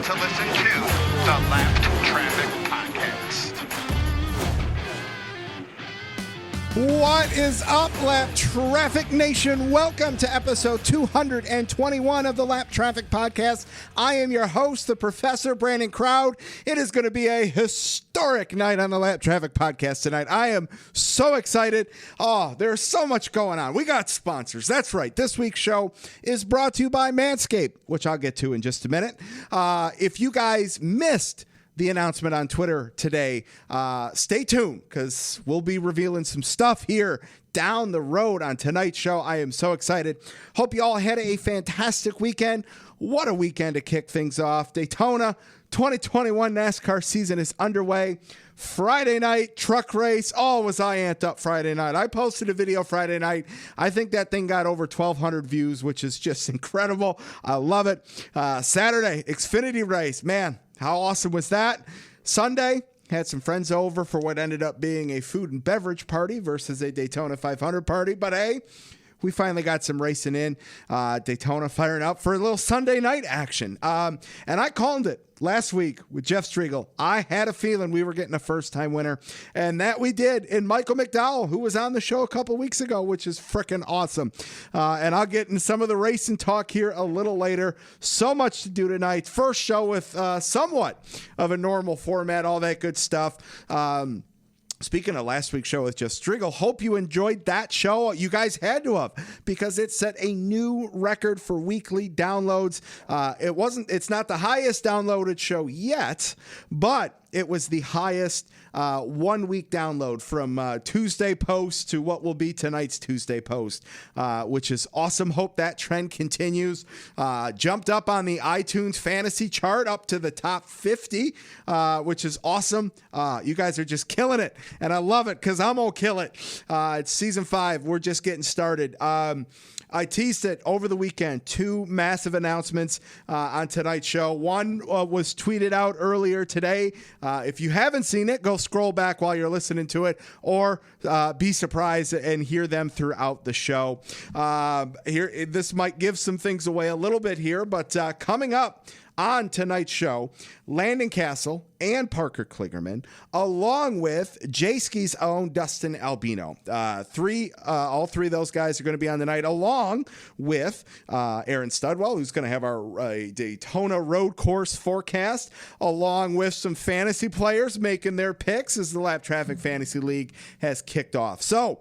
to listen to the Lap Traffic Podcast. What is up, Lap Traffic Nation? Welcome to episode 221 of the Lap Traffic Podcast. I am your host, the Professor Brandon Crowd. It is going to be a historic night on the Lap Traffic Podcast tonight. I am so excited. Oh, there's so much going on. We got sponsors. That's right. This week's show is brought to you by Manscaped, which I'll get to in just a minute. If you guys missed the announcement on Twitter today, stay tuned because we'll be revealing some stuff here down the road on tonight's show. I am so excited. Hope you all had a fantastic weekend. What a weekend to kick things off. Daytona 2021 NASCAR season is underway. Friday night truck race. Oh, was I amped up Friday night. I posted a video Friday night. I think that thing got over 1,200 views, which is just incredible. I love it. Saturday, Xfinity race. Man, how awesome was that? Sunday, had some friends over for what ended up being a food and beverage party versus a Daytona 500 party. But hey, we finally got some racing in. Daytona firing up for a little Sunday night action. And I called it last week with Jeff Striegel. I had a feeling we were getting a first-time winner, and that we did in Michael McDowell, who was on the show a couple weeks ago, which is freaking awesome. And I'll get in some of the racing talk here a little later. So much to do tonight. First show with somewhat of a normal format, all that good stuff. Speaking of last week's show with Jeff Striegel, hope you enjoyed that show. You guys had to have, because it set a new record for weekly downloads. It's not the highest downloaded show yet, but it was the highest 1 week download from Tuesday post to what will be tonight's Tuesday post, which is awesome. Hope that trend continues. Jumped up on the iTunes fantasy chart up to the top 50, which is awesome. You guys are just killing it, and I love it because I'm going to kill it. It's season 5. We're just getting started. I teased it over the weekend. 2 massive announcements on tonight's show. One was tweeted out earlier today. If you haven't seen it, go scroll back while you're listening to it, or be surprised and hear them throughout the show. This might give some things away a little bit here, but coming up on tonight's show, Landon Cassill and Parker Kligerman, along with Jayski's own Dustin Albino. All three of those guys are going to be on tonight, along with Aaron Studwell, who's going to have our Daytona road course forecast, along with some fantasy players making their picks as the Lap Traffic Fantasy League has kicked off. So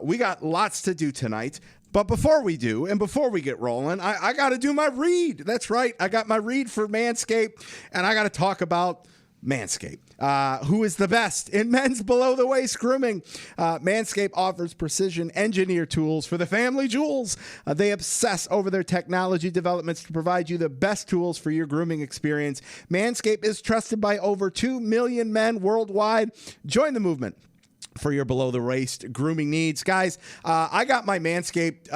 we got lots to do tonight. But before we do, and before we get rolling, I got to do my read. That's right. I got my read for Manscaped, and I got to talk about Manscaped, who is the best in men's below-the-waist grooming. Manscaped offers precision engineered tools for the family jewels. They obsess over their technology developments to provide you the best tools for your grooming experience. Manscaped is trusted by over 2 million men worldwide. Join the movement for your below-the-waist grooming needs. Guys, I got my Manscaped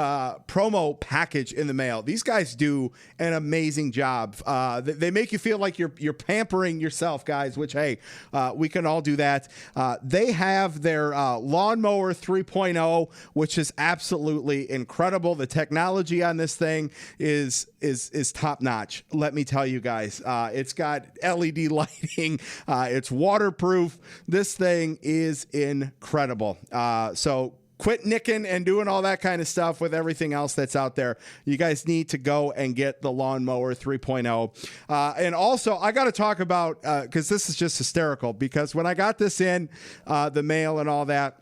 promo package in the mail. These guys do an amazing job. They make you feel like you're pampering yourself, guys, which, hey, we can all do that. They have their Lawnmower 3.0, which is absolutely incredible. The technology on this thing is top-notch. Let me tell you guys. It's got LED lighting. It's waterproof. This thing is incredible. So quit nicking and doing all that kind of stuff with everything else that's out there. You guys need to go and get the Lawnmower 3.0. And also, I got to talk about, because this is just hysterical, because when I got this in the mail and all that,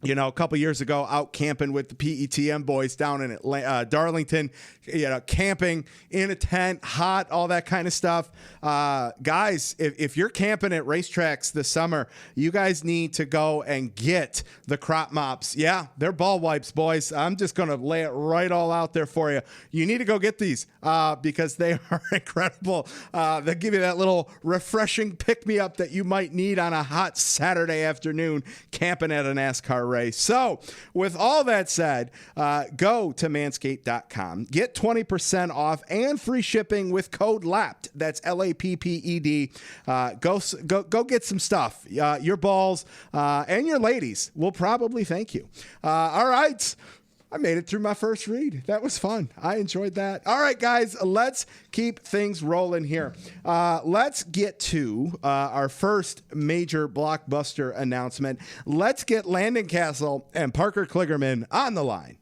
a couple years ago, out camping with the PETM boys down in Darlington, camping in a tent, hot, all that kind of stuff. Guys, if you're camping at racetracks this summer, you guys need to go and get the crop mops. Yeah, they're ball wipes, boys. I'm just going to lay it right all out there for you. You need to go get these because they are incredible. They'll give you that little refreshing pick-me-up that you might need on a hot Saturday afternoon camping at a NASCAR race. So with all that said, go to manscaped.com. Get 20% off and free shipping with code LAPPED. That's LAPPED. Go get some stuff. Your balls and your ladies will probably thank you. All right. I made it through my first read. That was fun. I enjoyed that. All right, guys, let's keep things rolling here. Let's get to our first major blockbuster announcement. Let's get Landon Cassill and Parker Kligerman on the line.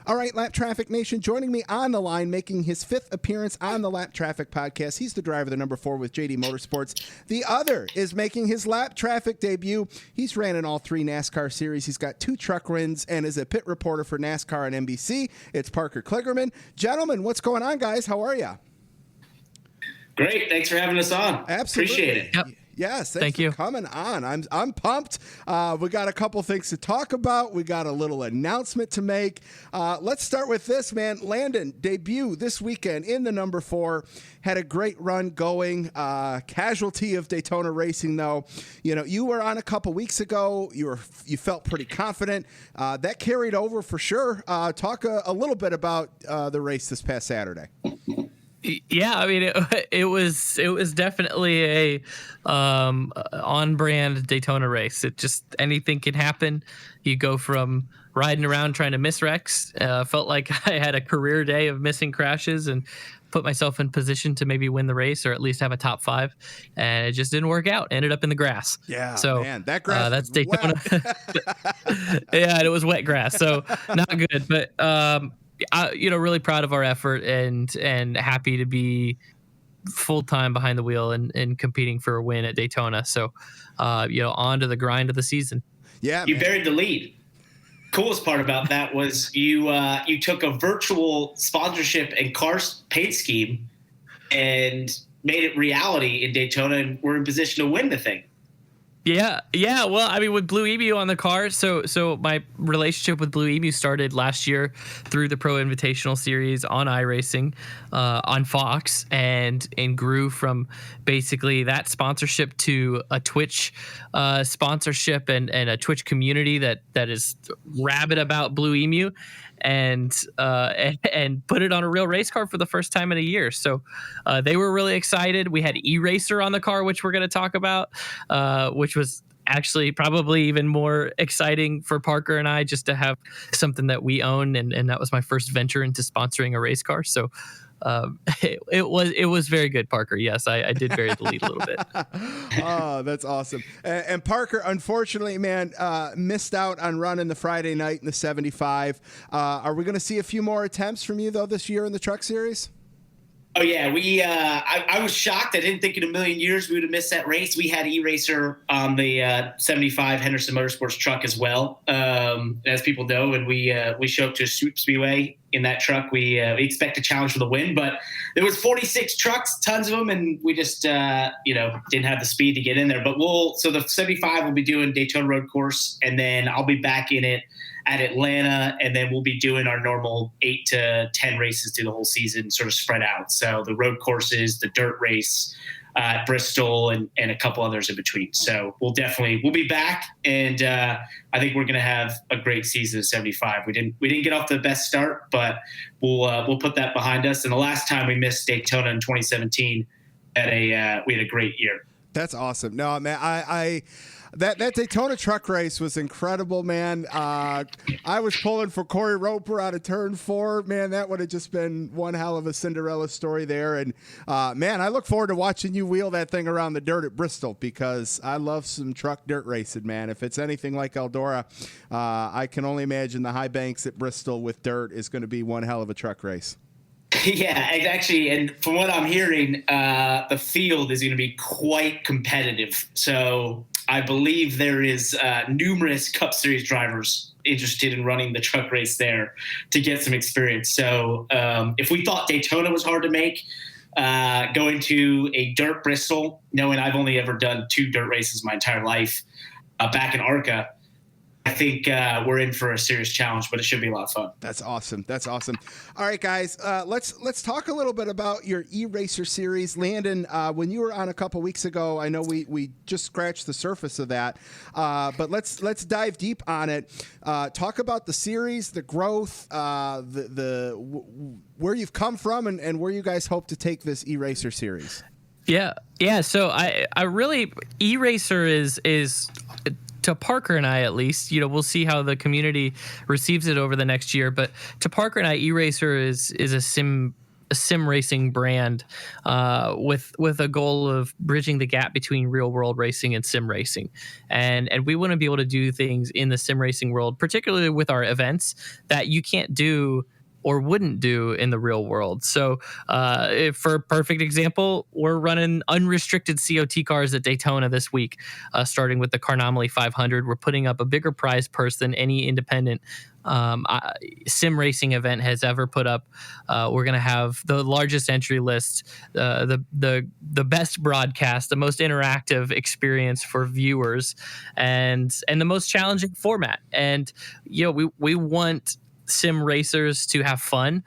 All right, Lap Traffic Nation, joining me on the line, making his 5th appearance on the Lap Traffic podcast. He's the driver, the number 4 with JD Motorsports. The other is making his Lap Traffic debut. He's ran in all 3 NASCAR series. He's got 2 truck wins and is a pit reporter for NASCAR and NBC. It's Parker Kligerman. Gentlemen, what's going on, guys? How are you? Great. Thanks for having us on. Absolutely. Appreciate it. Yep. Yes, thank you for coming on. I'm pumped. We got a couple things to talk about. We got a little announcement to make. Let's start with this, man. Landon, debut this weekend in the number 4. Had a great run going. Casualty of Daytona racing, though. You know, you were on a couple weeks ago. You felt pretty confident. That carried over for sure. Talk a little bit about the race this past Saturday. Yeah, I mean, it was definitely a on-brand Daytona race. It just, anything can happen. You go from riding around trying to miss wrecks. Felt like I had a career day of missing crashes and put myself in position to maybe win the race or at least have a top 5, and it just didn't work out. Ended up in the grass. Yeah, so man, that grass that's Daytona. Yeah, and it was wet grass, so not good. But really proud of our effort and happy to be full time behind the wheel and competing for a win at Daytona. So, on to the grind of the season. Yeah, you buried the lead. Coolest part about that was you took a virtual sponsorship and car paint scheme and made it reality in Daytona, and we're in position to win the thing. Yeah. Well, I mean, with Blue Emu on the car, so my relationship with Blue Emu started last year through the Pro Invitational Series on iRacing on Fox, and grew from basically that sponsorship to a Twitch sponsorship and a Twitch community that is rabid about Blue Emu, and put it on a real race car for the first time in a year. So they were really excited. We had E-Racer on the car, which we're going to talk about, which was actually probably even more exciting for Parker and I, just to have something that we own. And that was my first venture into sponsoring a race car. So it was very good, Parker. Yes, I did bury the lead a little bit. Oh, that's awesome. And Parker, unfortunately, man, missed out on running the Friday night in the 75. Are we going to see a few more attempts from you, though, this year in the Truck Series? Oh, yeah. I was shocked. I didn't think in a million years we would have missed that race. We had E-Racer on the 75 Henderson Motorsports truck as well, as people know, and we show up to Swoop Speedway in that truck. We expect a challenge for the win, but there was 46 trucks, tons of them, and we just didn't have the speed to get in there. But so the 75 will be doing Daytona Road Course, and then I'll be back in it at Atlanta, and then we'll be doing our normal 8 to 10 races through the whole season, sort of spread out. So the road courses, the dirt race at Bristol, and a couple others in between. So we'll be back, and I think we're going to have a great season of 75. We didn't get off the best start, but we'll put that behind us. And the last time we missed Daytona in 2017, we had a great year. That's awesome. No, man, That Daytona truck race was incredible, man. I was pulling for Corey Roper out of turn 4. Man, that would have just been one hell of a Cinderella story there. And, man, I look forward to watching you wheel that thing around the dirt at Bristol, because I love some truck dirt racing, man. If it's anything like Eldora, I can only imagine the high banks at Bristol with dirt is going to be one hell of a truck race. Yeah, actually, and from what I'm hearing, the field is going to be quite competitive. So I believe there is numerous Cup Series drivers interested in running the truck race there to get some experience. So if we thought Daytona was hard to make, going to a dirt Bristol, knowing I've only ever done 2 dirt races my entire life, back in ARCA, I think we're in for a serious challenge, but it should be a lot of fun. That's awesome. All right, guys, let's talk a little bit about your E-Racer series. Landon, when you were on a couple weeks ago, I know we just scratched the surface of that, but let's dive deep on it. Talk about the series, the growth, where you've come from, and where you guys hope to take this E-Racer series. Yeah. So I really, E-Racer is to Parker and I, at least, we'll see how the community receives it over the next year. But to Parker and I, eRacer is a sim racing brand with a goal of bridging the gap between real world racing and sim racing, and we want to be able to do things in the sim racing world, particularly with our events, that you can't do or wouldn't do in the real world. So for a perfect example, we're running unrestricted COT cars at Daytona this week, starting with the Carnomaly 500. We're putting up a bigger prize purse than any independent sim racing event has ever put up. We're going to have the largest entry list, the best broadcast, the most interactive experience for viewers, and the most challenging format. And we want sim racers to have fun,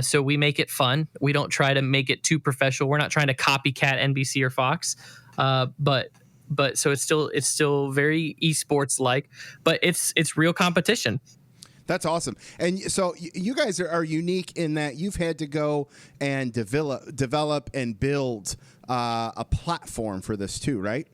so we make it fun. We don't try to make it too professional. We're not trying to copycat NBC or Fox, but so it's still very esports like, but it's real competition. That's awesome. And so you guys are unique in that you've had to go and develop and build a platform for this too, right?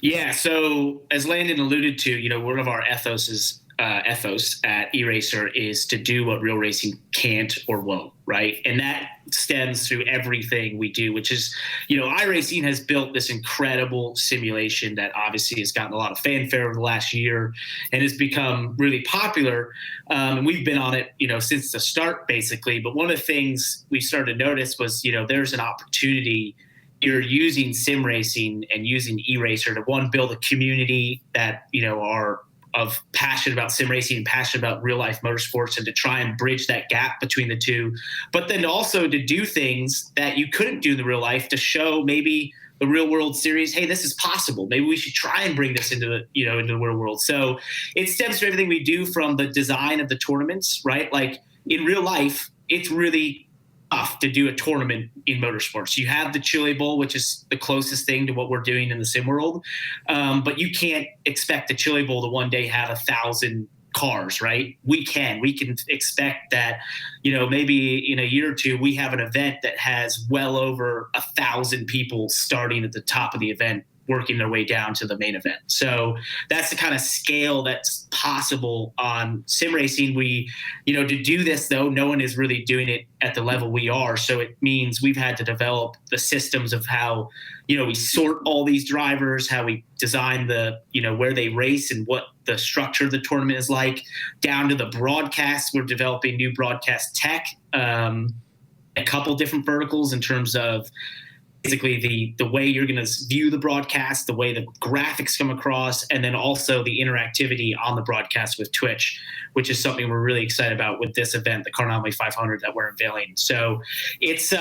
Yeah. So as Landon alluded to, one of our ethos at eRacer is to do what real racing can't or won't, right? And that stems through everything we do, which is, iRacing has built this incredible simulation that obviously has gotten a lot of fanfare over the last year and has become really popular. And we've been on it, since the start, basically. But one of the things we started to notice was, there's an opportunity. You're using sim racing and using eRacer to, one, build a community that, are of passion about sim racing and passion about real life motorsports, and to try and bridge that gap between the two, but then also to do things that you couldn't do in the real life to show maybe the real world series, hey, this is possible. Maybe we should try and bring this into the, into the real world. So it stems from everything we do, from the design of the tournaments, right? Like in real life, it's really tough to do a tournament in motorsports. You have the Chile Bowl, which is the closest thing to what we're doing in the sim world. But you can't expect the Chile Bowl to one day have 1,000 cars, right? We can expect that, maybe in a year or two, we have an event that has well over 1,000 people starting at the top of the event, working their way down to the main event. So that's the kind of scale that's possible on sim racing. We, to do this though, no one is really doing it at the level we are. So it means we've had to develop the systems of how, we sort all these drivers, how we design the, where they race and what the structure of the tournament is like, down to the broadcast. We're developing new broadcast tech, a couple different verticals in terms of basically the way you're going to view the broadcast, the way the graphics come across, and then also the interactivity on the broadcast with Twitch, which is something we're really excited about with this event, the Carnomaly 500 that we're unveiling. So it's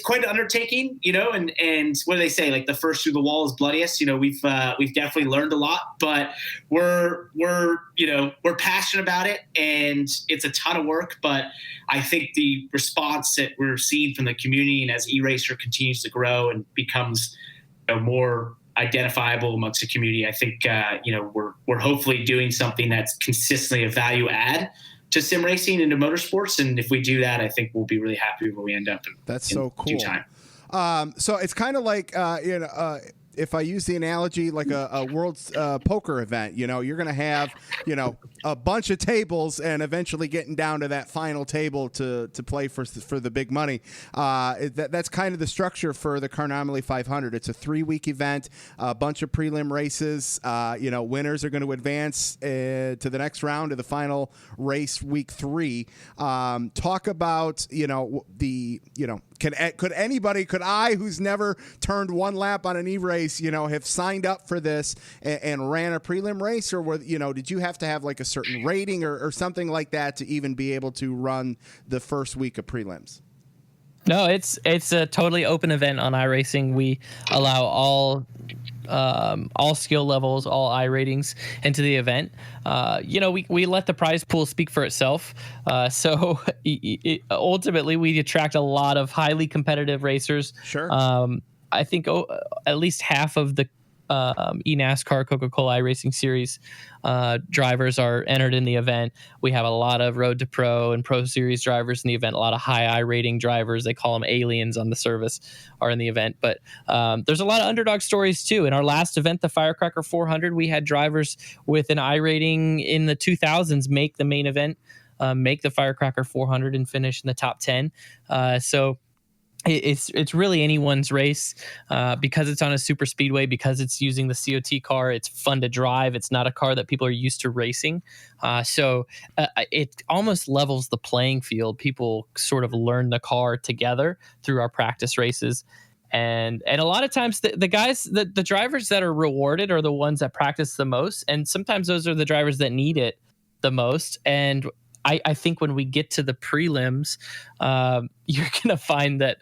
quite an undertaking, and what do they say? Like the first through the wall is bloodiest. We've definitely learned a lot, but we're passionate about it, and it's a ton of work. But I think the response that we're seeing from the community, and as eRacer continues to grow and becomes more identifiable amongst the community, I think we're hopefully doing something that's consistently a value add to sim racing and to motorsports. And if we do that, I think we'll be really happy where we end up. That's so cool. Due time. So it's kind of like if I use the analogy like a world poker event, you're going to have, a bunch of tables and eventually getting down to that final table to play for the big money. That's kind of the structure for the Carnomaly 500. It's a 3-week event, a bunch of prelim races. Winners are going to advance to the next round of the final race, week 3. Talk about, could I, who's never turned one lap on an E-race, have signed up for this and ran a prelim race, or did you have to have like a certain rating or something like that to even be able to run the first week of prelims? No, it's a totally open event on iRacing. We allow all skill levels, all I ratings into the event. We let the prize pool speak for itself. So ultimately, we attract a lot of highly competitive racers. Sure. I think at least half of the eNASCAR Coca-Cola iRacing Series drivers are entered in the event. We have a lot of Road to Pro and Pro Series drivers in the event. A lot of high I rating drivers, they call them aliens on the service, are in the event. But there's a lot of underdog stories too. In our last event, the Firecracker 400, we had drivers with an I rating in the 2000s make the main event, make the Firecracker 400 and finish in the top 10. So it's really anyone's race because it's on a super speedway, because it's using the COT car. It's fun to drive. It's not a car that people are used to racing. So it almost levels the playing field. People sort of learn the car together through our practice races. And a lot of times the guys, the drivers that are rewarded are the ones that practice the most. And sometimes those are the drivers that need it the most. And I think when we get to the prelims, you're going to find that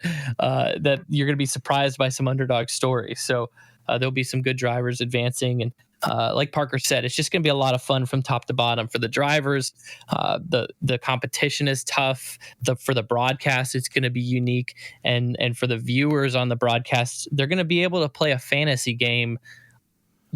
you're going to be surprised by some underdog stories. So there'll be some good drivers advancing. And like Parker said, it's just going to be a lot of fun from top to bottom for the drivers. The competition is tough. For the broadcast, it's going to be unique. And for the viewers on the broadcast, they're going to be able to play a fantasy game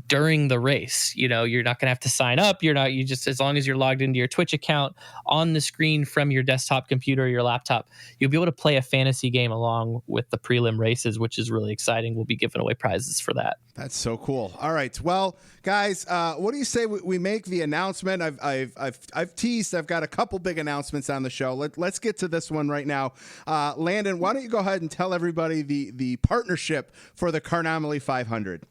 during the race. You're not going to have to sign up. You just, as long as you're logged into your Twitch account on the screen from your desktop computer or your laptop, you'll be able to play a fantasy game along with the prelim races, which is really exciting. We'll be giving away prizes for that. That's so cool. All right. Well, guys, what do you say we make the announcement? I've teased. I've got a couple big announcements on the show. Let's get to this one right now. Landon, why don't you go ahead and tell everybody the partnership for the Carnomaly 500?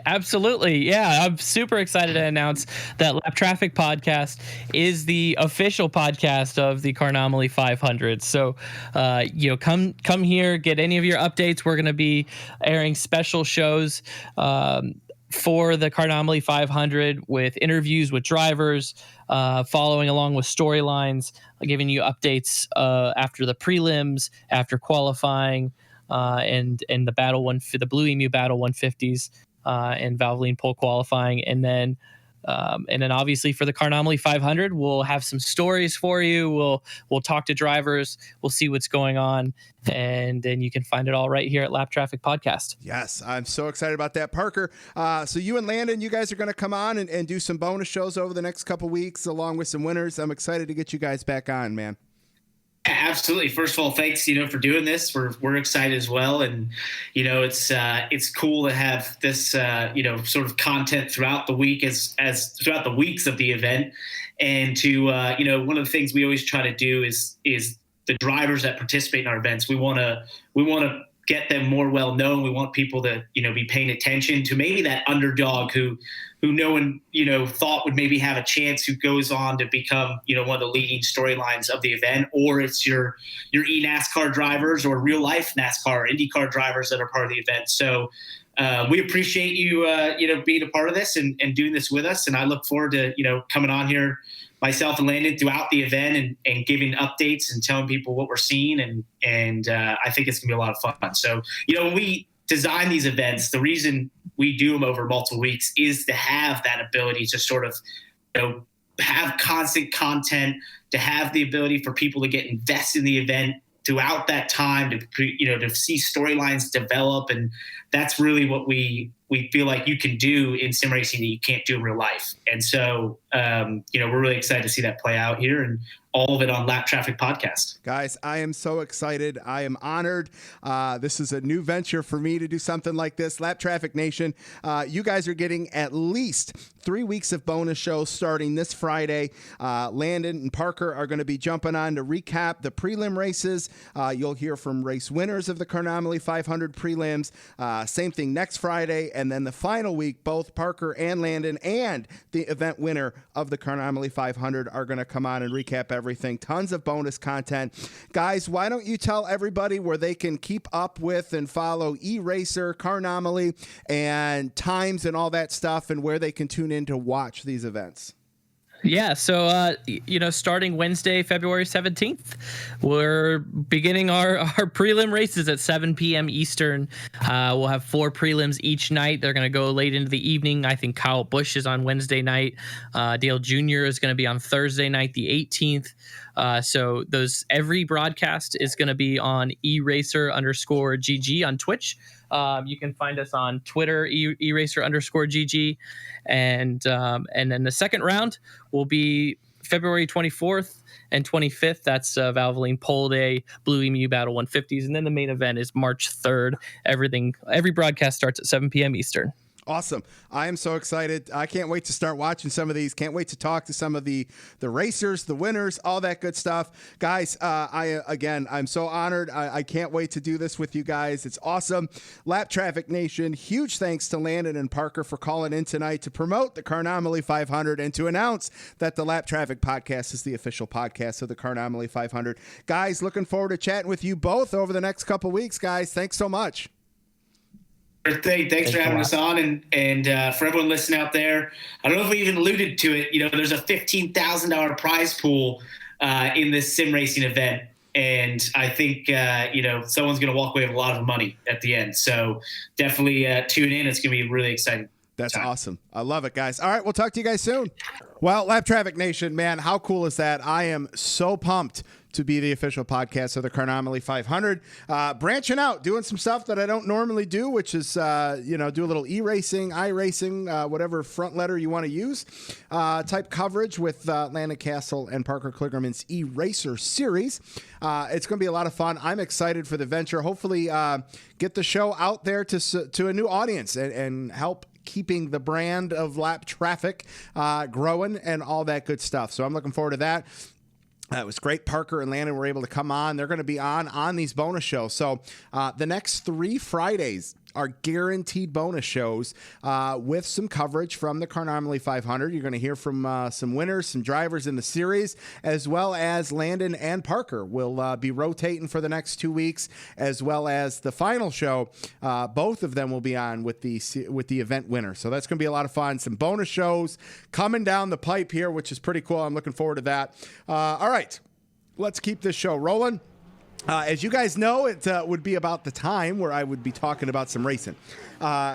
Absolutely. Yeah, I'm super excited to announce that Lap Traffic Podcast is the official podcast of the Carnomaly 500. So, come here, get any of your updates. We're going to be airing special shows for the Carnomaly 500 with interviews with drivers, following along with storylines, giving you updates after the prelims, after qualifying, and the Blue Emu Battle 150s. And Valvoline pole qualifying, and then obviously for the Carnomaly 500, we'll have some stories for you. We'll talk to drivers. We'll see what's going on, and then you can find it all right here at Lap Traffic Podcast. Yes, I'm so excited about that, Parker. So you and Landon, you guys are going to come on and do some bonus shows over the next couple weeks, along with some winners. I'm excited to get you guys back on, man. Absolutely. First of all, thanks, for doing this. We're excited as well. And, it's cool to have this, sort of content throughout the week as throughout the weeks of the event. And to, one of the things we always try to do is the drivers that participate in our events. We want to get them more well known. We want people to, be paying attention to maybe that underdog who no one, thought would maybe have a chance, who goes on to become, one of the leading storylines of the event, or it's your eNASCAR drivers or real life NASCAR, IndyCar drivers that are part of the event. So we appreciate you, being a part of this and doing this with us. And I look forward to, coming on here, myself and Landon, throughout the event and giving updates and telling people what we're seeing. And I think it's gonna be a lot of fun. So, when we design these events, the reason we do them over multiple weeks is to have that ability to sort of, have constant content, to have the ability for people to get invested in the event throughout that time, to see storylines develop. And that's really what we feel like you can do in sim racing that you can't do in real life. And so, we're really excited to see that play out here, and all of it on Lap Traffic Podcast. Guys, I am so excited. I am honored. This is a new venture for me to do something like this. Lap Traffic Nation, you guys are getting at least 3 weeks of bonus shows starting this Friday. Landon and Parker are going to be jumping on to recap the prelim races. You'll hear from race winners of the Carnomaly 500 prelims. Same thing next Friday. And then the final week, both Parker and Landon and the event winner of the Carnomaly 500 are going to come on and recap everything. Tons of bonus content. Guys, why don't you tell everybody where they can keep up with and follow eRacer, Carnomaly, and times and all that stuff, and where they can tune in to watch these events? Yeah, so starting Wednesday, February 17th, we're beginning our prelim races at 7 p.m. Eastern. We'll have 4 prelims each night. They're going to go late into the evening. I think Kyle Busch is on Wednesday night. Dale Jr. is going to be on Thursday night, the 18th. So every broadcast is going to be on eracer_GG on Twitch. You can find us on Twitter, eracer_GG. And then the second round will be February 24th and 25th. That's Valvoline Pole Day, Blue Emu Battle 150s. And then the main event is March 3rd. Every broadcast starts at 7 p.m. Eastern. Awesome. I am so excited. I can't wait to start watching some of these. Can't wait to talk to some of the racers, the winners, all that good stuff. Guys, I'm so honored. I can't wait to do this with you guys. It's awesome. Lap Traffic Nation, huge thanks to Landon and Parker for calling in tonight to promote the Carnomaly 500 and to announce that the Lap Traffic Podcast is the official podcast of the Carnomaly 500. Guys, looking forward to chatting with you both over the next couple weeks, guys. Thanks so much. Thanks for having us on, and for everyone listening out there, I don't know if we even alluded to it. There's a $15,000 prize pool in this sim racing event, and I think someone's going to walk away with a lot of money at the end. So definitely tune in. It's going to be really exciting. That's awesome. I love it, guys. All right, we'll talk to you guys soon. Well, Lap Traffic Nation, man, how cool is that? I am so pumped to be the official podcast of the Carnomaly 500. Branching out, doing some stuff that I don't normally do, which is, do a little e-racing, iRacing, whatever front letter you want to use, type coverage with Landon Cassill and Parker Kligerman's e-racer series. It's going to be a lot of fun. I'm excited for the venture. Hopefully get the show out there to a new audience and help keeping the brand of Lap Traffic growing and all that good stuff. So I'm looking forward to that. It was great. Parker and Landon were able to come on. They're going to be on these bonus shows. So the next 3 Fridays are guaranteed bonus shows with some coverage from the Carnomaly 500. You're going to hear from some winners, some drivers in the series, as well as Landon and Parker will be rotating for the next 2 weeks, as well as the final show. Both of them will be on with the event winner. So that's going to be a lot of fun. Some bonus shows coming down the pipe here, which is pretty cool. I'm looking forward to that. All right, let's keep this show rolling. As you guys know, it would be about the time where I would be talking about some racing.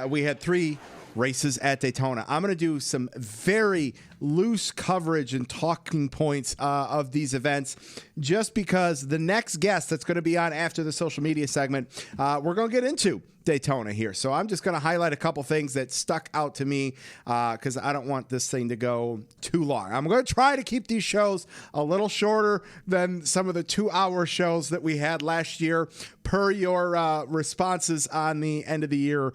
We had 3 races at Daytona. I'm going to do some very loose coverage and talking points of these events just because the next guest that's going to be on after the social media segment, we're going to get into Daytona here. So I'm just going to highlight a couple things that stuck out to me because I don't want this thing to go too long. I'm going to try to keep these shows a little shorter than some of the 2-hour shows that we had last year per your responses on the end of the year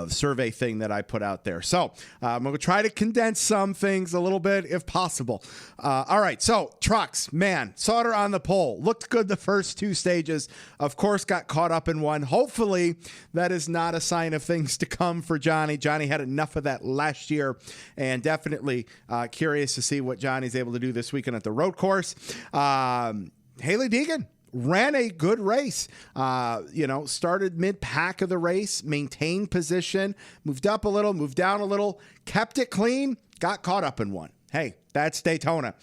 survey thing that I put out there. So I'm going to try to condense some things a little bit if possible. All right. So trucks, man, Sauter on the pole. Looked good the first 2 stages. Of course, got caught up in one. Hopefully that is not a sign of things to come for Johnny. Johnny had enough of that last year and definitely curious to see what Johnny's able to do this weekend at the road course. Haley Deegan ran a good race, started mid-pack of the race, maintained position, moved up a little, moved down a little, kept it clean, got caught up in one. Hey, that's Daytona.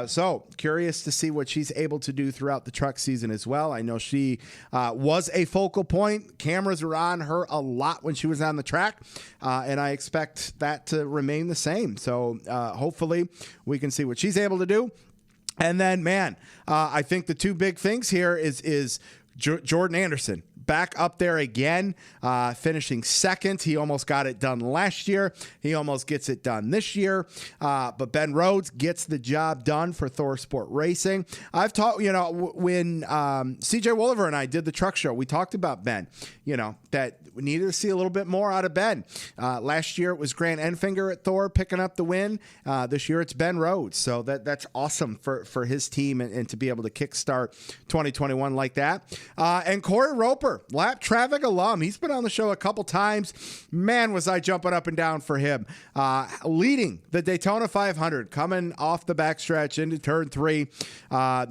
So curious to see what she's able to do throughout the truck season as well. I know she was a focal point. Cameras were on her a lot when she was on the track, and I expect that to remain the same. So hopefully we can see what she's able to do. And then, man, I think the 2 big things here is Jordan Anderson back up there again, finishing second. He almost got it done last year. He almost gets it done this year. But Ben Rhodes gets the job done for Thor Sport Racing. I've talked, when CJ Wolliver and I did the truck show, we talked about Ben, that we needed to see a little bit more out of Ben. Last year it was Grant Enfinger at Thor picking up the win. This year it's Ben Rhodes. So that's awesome for his team and to be able to kickstart 2021 like that. And Corey Roper, Lap Traffic alum. He's been on the show a couple times. Man, was I jumping up and down for him. Leading the Daytona 500, coming off the backstretch into turn 3.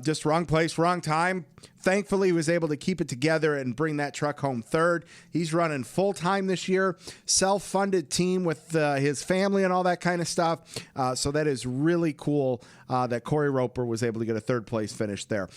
Just wrong place, wrong time. Thankfully, he was able to keep it together and bring that truck home third. He's running full-time this year, self-funded team with his family and all that kind of stuff. So that is really cool that Corey Roper was able to get a third-place finish there.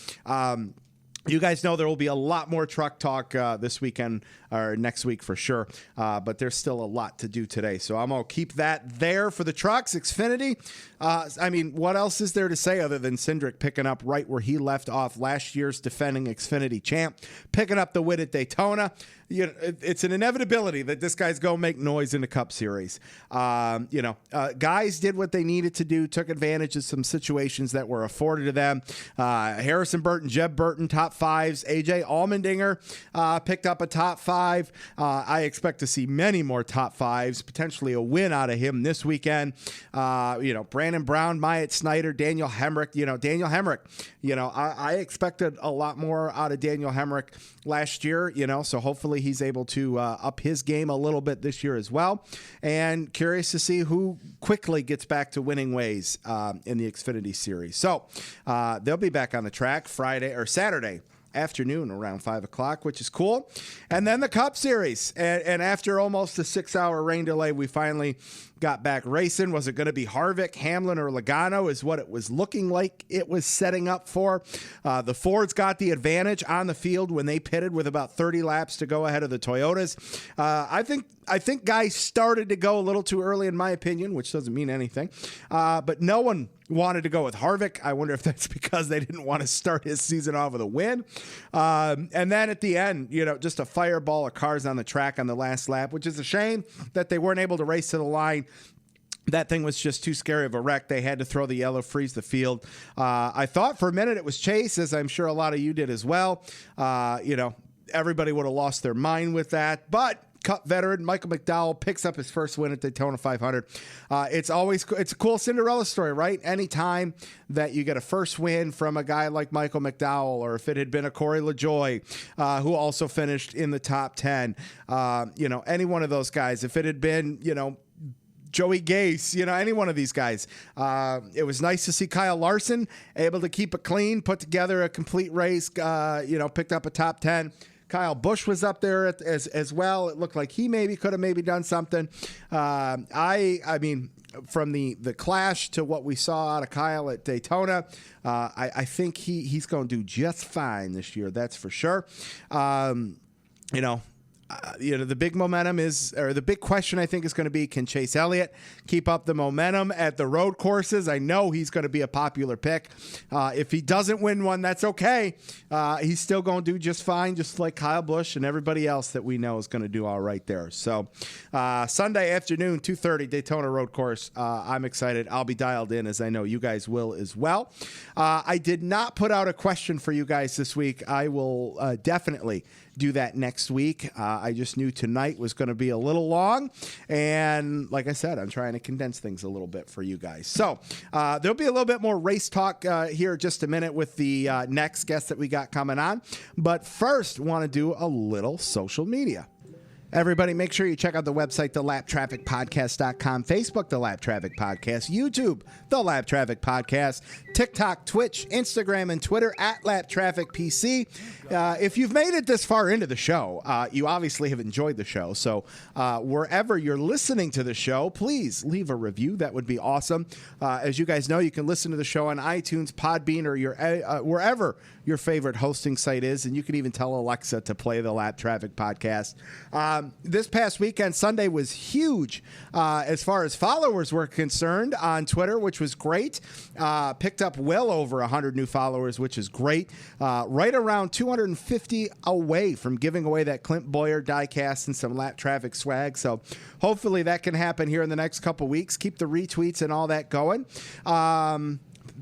You guys know there will be a lot more truck talk this weekend or next week for sure, but there's still a lot to do today. So I'm going to keep that there for the trucks. Xfinity, I mean, what else is there to say other than Cindric picking up right where he left off last year's defending Xfinity champ, picking up the win at Daytona. You know, it's an inevitability that this guy's going to make noise in the Cup Series. Guys did what they needed to do, took advantage of some situations that were afforded to them. Harrison Burton, Jeb Burton, top fives. AJ Allmendinger picked up a top five. I expect to see many more top fives, potentially a win out of him this weekend. Brandon Brown, Myatt Snyder, Daniel Hemrick. I expected a lot more out of Daniel Hemrick last year, so hopefully he's able to up his game a little bit this year as well. And curious to see who quickly gets back to winning ways in the Xfinity Series. So they'll be back on the track Saturday afternoon around 5 o'clock, which is cool. And then the Cup Series. And after almost a 6-hour rain delay, we finally got back racing. Was it going to be Harvick, Hamlin, or Logano is what it was looking like it was setting up for. The Fords got the advantage on the field when they pitted with about 30 laps to go ahead of the Toyotas. I think guys started to go a little too early, in my opinion, which doesn't mean anything. But no one wanted to go with Harvick. I wonder if that's because they didn't want to start his season off with a win. And then at the end, just a fireball of cars on the track on the last lap, which is a shame that they weren't able to race to the line. That thing was just too scary of a wreck. They had to throw the yellow, freeze the field. I thought for a minute it was Chase, as I'm sure a lot of you did as well. Everybody would have lost their mind with that. But Cup veteran Michael McDowell picks up his first win at Daytona 500. It's a cool Cinderella story, right? Anytime that you get a first win from a guy like Michael McDowell, or if it had been a Corey LaJoie, who also finished in the top 10, any one of those guys, if it had been, Joey Gase, any one of these guys. It was nice to see Kyle Larson able to keep it clean, put together a complete race, picked up a top 10. Kyle Busch was up there as well. It looked like he could have done something. I mean, from the clash to what we saw out of Kyle at Daytona, I think he's going to do just fine this year. That's for sure. The big the big question I think is going to be, can Chase Elliott keep up the momentum at the road courses? I know he's going to be a popular pick. If he doesn't win one, that's okay. He's still going to do just fine, just like Kyle Busch and everybody else that we know is going to do all right there. So Sunday afternoon, 2:30 Daytona road course. I'm excited. I'll be dialed in, as I know you guys will as well. I did not put out a question for you guys this week. I will definitely do that next week. I just knew tonight was going to be a little long, and like I said, I'm trying to condense things a little bit for you guys. So there'll be a little bit more race talk here in just a minute with the next guest that we got coming on, but first want to do a little social media. Everybody, make sure you check out the website, thelaptrafficpodcast.com, Facebook, The Lap Traffic Podcast, YouTube, The Lap Traffic Podcast, TikTok, Twitch, Instagram, and Twitter at Lap Traffic PC. If you've made it this far into the show, you obviously have enjoyed the show. So wherever you're listening to the show, please leave a review. That would be awesome. As you guys know, you can listen to the show on iTunes, Podbean, or wherever your favorite hosting site is. And you can even tell Alexa to play the Lap Traffic Podcast. This past weekend, Sunday, was huge as far as followers were concerned on Twitter, which was great. Picked up well over 100 new followers, which is great. Right around 250 away from giving away that Clint Boyer diecast and some Lap Traffic swag. So hopefully that can happen here in the next couple weeks. Keep the retweets and all that going.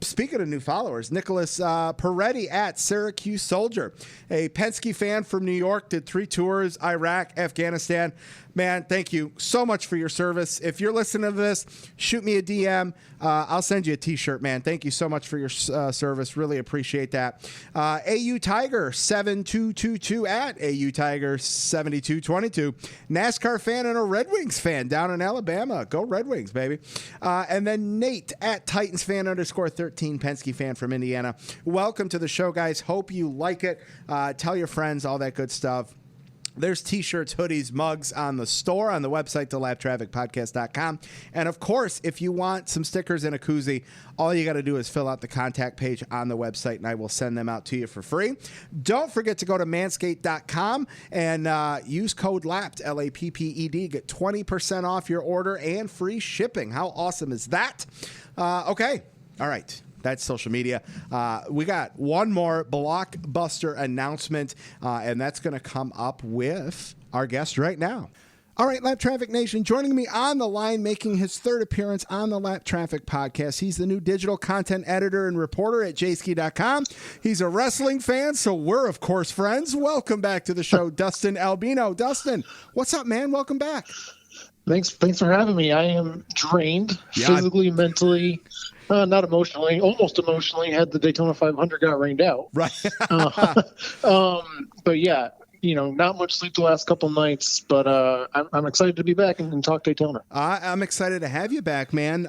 Speaking of new followers, Nicholas Peretti at Syracuse Soldier, a Penske fan from New York, did 3 tours, Iraq, Afghanistan. Man, thank you so much for your service. If you're listening to this, shoot me a DM. I'll send you a t-shirt, man. Thank you so much for your service. Really appreciate that. AU Tiger 7222 at AU Tiger 7222. NASCAR fan and a Red Wings fan down in Alabama. Go Red Wings, baby. And then Nate at Titans fan _13, Penske fan from Indiana. Welcome to the show, guys. Hope you like it. Tell your friends, all that good stuff. There's t-shirts, hoodies, mugs on the store, on the website, thelaptrafficpodcast.com. And, of course, if you want some stickers and a koozie, all you got to do is fill out the contact page on the website, and I will send them out to you for free. Don't forget to go to manscaped.com and use code LAPPED, LAPPED. Get 20% off your order and free shipping. How awesome is that? Okay. All right. That's social media. We got one more blockbuster announcement, and that's going to come up with our guest right now. All right, Lap Traffic Nation, joining me on the line, making his third appearance on the Lap Traffic podcast. He's the new digital content editor and reporter at Jayski.com. He's a wrestling fan, so we're, of course, friends. Welcome back to the show, Dustin Albino. Dustin, what's up, man? Welcome back. Thanks for having me. I am drained, physically, mentally. Not emotionally, almost emotionally. Had the Daytona 500 got rained out. Right. But yeah, not much sleep the last couple nights. But I'm excited to be back and talk Daytona. I'm excited to have you back, man.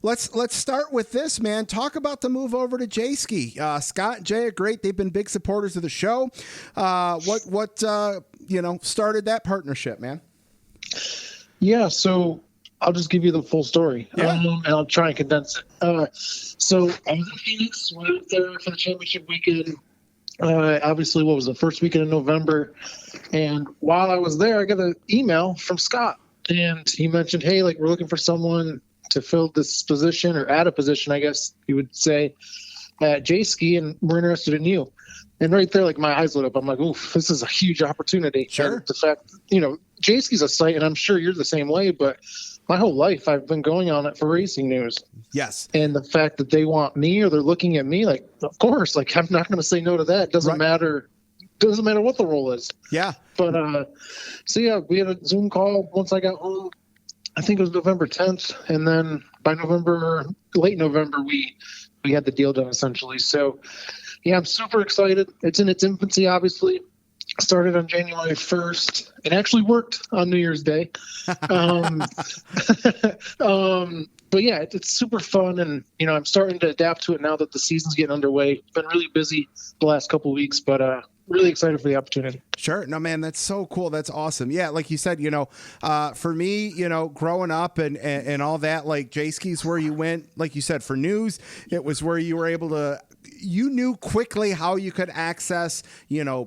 Let's start with this, man. Talk about the move over to Jayski. Scott and Jay are great. They've been big supporters of the show. What started that partnership, man? Yeah. So I'll just give you the full story, and I'll try and condense it. So I was in Phoenix, went out there for the championship weekend. Obviously, what was the first weekend in November? And while I was there, I got an email from Scott, and he mentioned, "Hey, we're looking for someone to fill this position, or add a position, I guess you would say, at Jayski, and we're interested in you." And right there, my eyes lit up. I'm like, "Oof, this is a huge opportunity." Sure. And the fact, Jayski's a site, and I'm sure you're the same way, but my whole life I've been going on it for racing news. Yes. And the fact that they want me, or they're looking at me, of course, I'm not going to say no to that. Doesn't matter what the role is. Yeah. But so yeah, we had a Zoom call once I got home. I think it was November 10th, and then by late November, we had the deal done essentially. So yeah, I'm super excited. It's in its infancy, obviously. Started on January 1st. It actually worked on New Year's Day. But yeah, it's super fun, and I'm starting to adapt to it now that the season's getting underway. Been really busy the last couple of weeks, but really excited for the opportunity. Sure. No, man, that's so cool. That's awesome. Yeah, like you said, for me, growing up and all that, Jayski's where you went, like you said, for news. It was where you were able to. You knew quickly how you could access,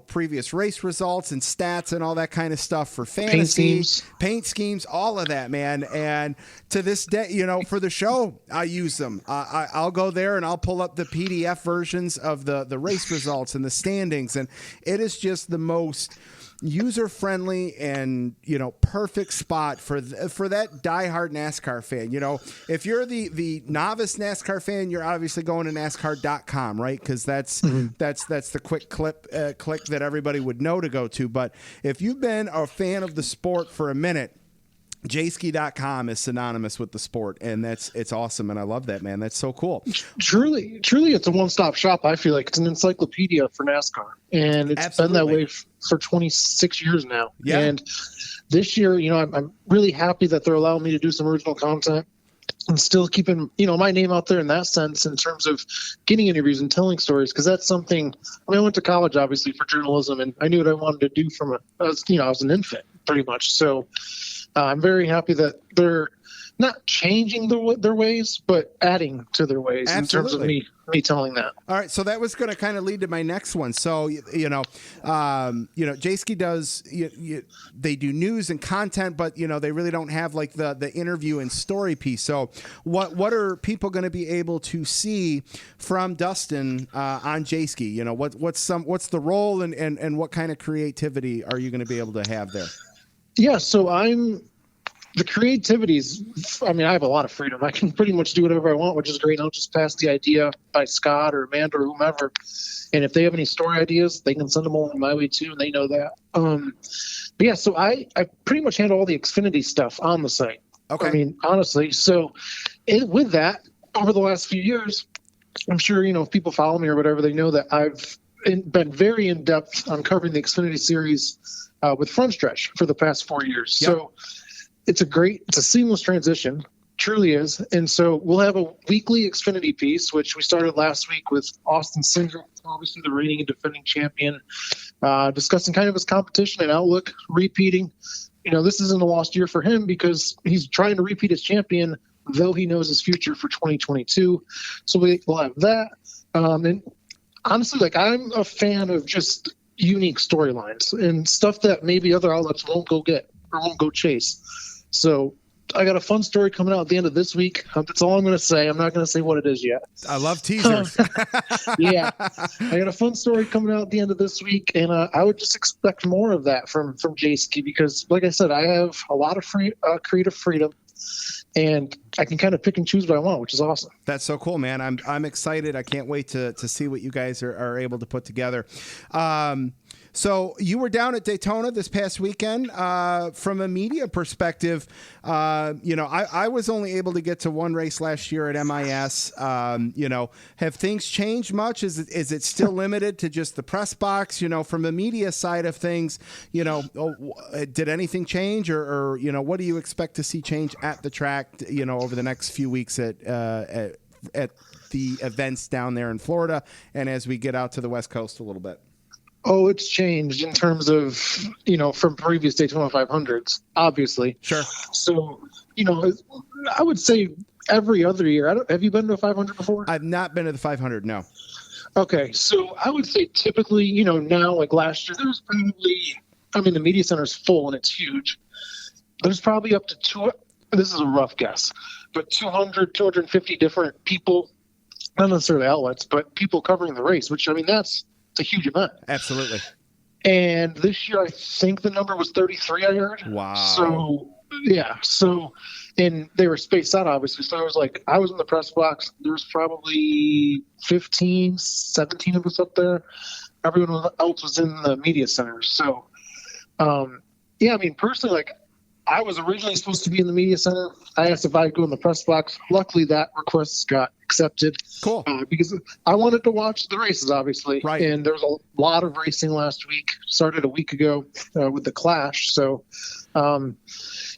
previous race results and stats and all that kind of stuff for fantasy, paint schemes, all of that, man. And to this day, for the show, I use them. I'll go there and I'll pull up the PDF versions of the race results and the standings. And it is just the most user-friendly and perfect spot for that diehard NASCAR fan. If you're the novice NASCAR fan, you're obviously going to NASCAR.com, right? Because that's the quick click that everybody would know to go to. But if you've been a fan of the sport for a minute, Jayski.com is synonymous with the sport, and it's awesome, and I love that, man. That's so cool. Truly, it's a one-stop shop. I feel like it's an encyclopedia for NASCAR, and it's been that way for 26 years now. Yeah. And this year, I'm really happy that they're allowing me to do some original content and still keeping, my name out there in that sense in terms of getting interviews and telling stories, because that's something. I went to college obviously for journalism, and I knew what I wanted to do I was an infant pretty much. So. I'm very happy that they're not changing their ways, but adding to their ways. Absolutely. In terms of me telling that. All right, so that was going to kind of lead to my next one. So Jayski does they do news and content, but they really don't have the interview and story piece. So what are people going to be able to see from Dustin on Jayski? What's the role and what kind of creativity are you going to be able to have there? Yeah, so the creativities, I have a lot of freedom. I can pretty much do whatever I want, which is great. I'll just pass the idea by Scott or Amanda or whomever. And if they have any story ideas, they can send them along my way too, and they know that. But yeah, so I pretty much handle all the Xfinity stuff on the site. Okay. Honestly. So with that, over the last few years, I'm sure, if people follow me or whatever, they know that I've been very in-depth on covering the Xfinity series with Front Stretch for the past 4 years. Yep. So it's a seamless transition, truly is. And so we'll have a weekly Xfinity piece, which we started last week with Austin Cindric, obviously the reigning and defending champion. discussing kind of his competition and outlook, repeating. This isn't a lost year for him because he's trying to repeat as champion, though he knows his future for 2022. So we'll have that. And honestly, I'm a fan of just unique storylines and stuff that maybe other outlets won't go get or won't go chase. So I got a fun story coming out at the end of this week. That's all I'm going to say. I'm not going to say what it is yet. I love teasers. Yeah. I got a fun story coming out at the end of this week, and I would just expect more of that from Jayski because, like I said, I have a lot of creative freedom, and I can kind of pick and choose what I want, which is awesome. That's so cool, man. I'm excited. I can't wait to see what you guys are able to put together. So you were down at Daytona this past weekend. From a media perspective, I was only able to get to one race last year at MIS. Have things changed much? Is it still limited to just the press box? From a media side of things, did anything change or what do you expect to see change at the track, over the next few weeks at the events down there in Florida and as we get out to the West Coast a little bit? Oh, it's changed in terms of, from previous Daytona 500s, obviously. Sure. So, I would say every other year. Have you been to a 500 before? I've not been to the 500, no. Okay. So I would say typically, now like last year, there's probably, the media center is full and it's huge. There's probably up to this is a rough guess, but 200, 250 different people, not necessarily outlets, but people covering the race, which, that's a huge event. Absolutely. And this year, I think the number was 33, I heard. Wow. So, yeah. And they were spaced out, obviously. So I was in the press box. There's probably 15, 17 of us up there. Everyone else was in the media center. So, personally, I was originally supposed to be in the media center. I asked if I'd go in the press box. Luckily, that request got accepted. Cool. Because I wanted to watch the races, obviously. Right. And there was a lot of racing last week. Started a week ago with the Clash. So, you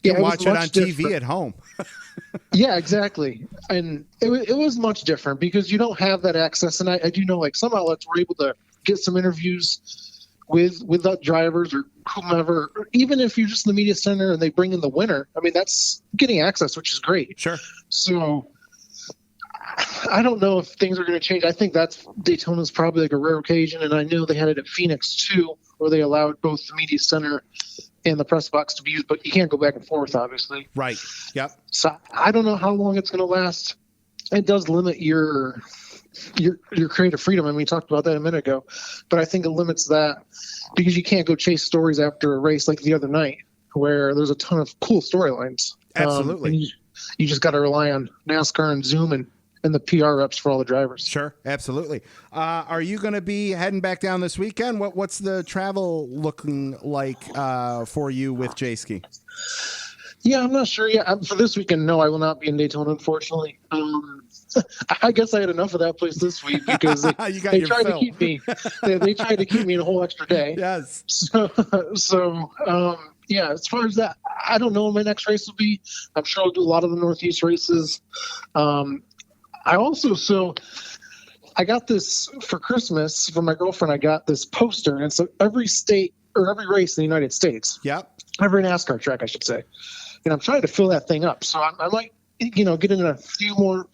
can watch it on TV at home. Yeah, exactly. And it was much different because you don't have that access. And I do know, some outlets were able to get some interviews with the drivers or whomever, even if you're just in the media center and they bring in the winner. That's getting access, which is great. Sure. So I don't know if things are going to change. I think Daytona's probably a rare occasion, and I know they had it at Phoenix too, where they allowed both the media center and the press box to be used, but you can't go back and forth, obviously. Right. Yep. So I don't know how long it's going to last. It does limit your creative freedom. We talked about that a minute ago, but I think it limits that because you can't go chase stories after a race like the other night where there's a ton of cool storylines. Absolutely. And you just got to rely on NASCAR and Zoom and the PR reps for all the drivers. Sure. Absolutely. Are you going to be heading back down this weekend? What's the travel looking like for you with Jayski? Yeah, I'm not sure yet. For this weekend, no, I will not be in Daytona, unfortunately. I guess I had enough of that place this week because they tried to keep me. They tried to keep me a whole extra day. Yes. So, as far as that, I don't know when my next race will be. I'm sure I'll do a lot of the Northeast races. I got this for Christmas from my girlfriend. I got this poster, and so every state or every race in the United States. Yep. Every NASCAR track, I should say. And I'm trying to fill that thing up. So I might, get in a few more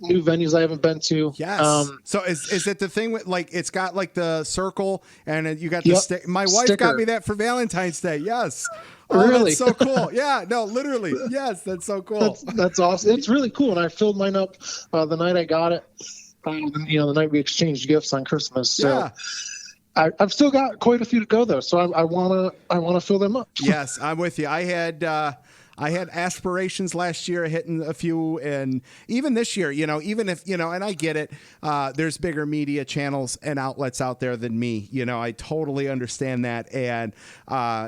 new venues I haven't been to. Yes. So is it the thing with it's got the circle and you got the stick? My wife got me that for Valentine's Day. Yes. Oh, really? That's so cool. Yeah. No, literally. Yes. That's so cool. That's awesome. It's really cool. And I filled mine up the night I got it. The night we exchanged gifts on Christmas. So. Yeah. I've still got quite a few to go though, so I wanna fill them up. Yes, I'm with you. I had aspirations last year of hitting a few, and even this year, even if and I get it, there's bigger media channels and outlets out there than me. I totally understand that, and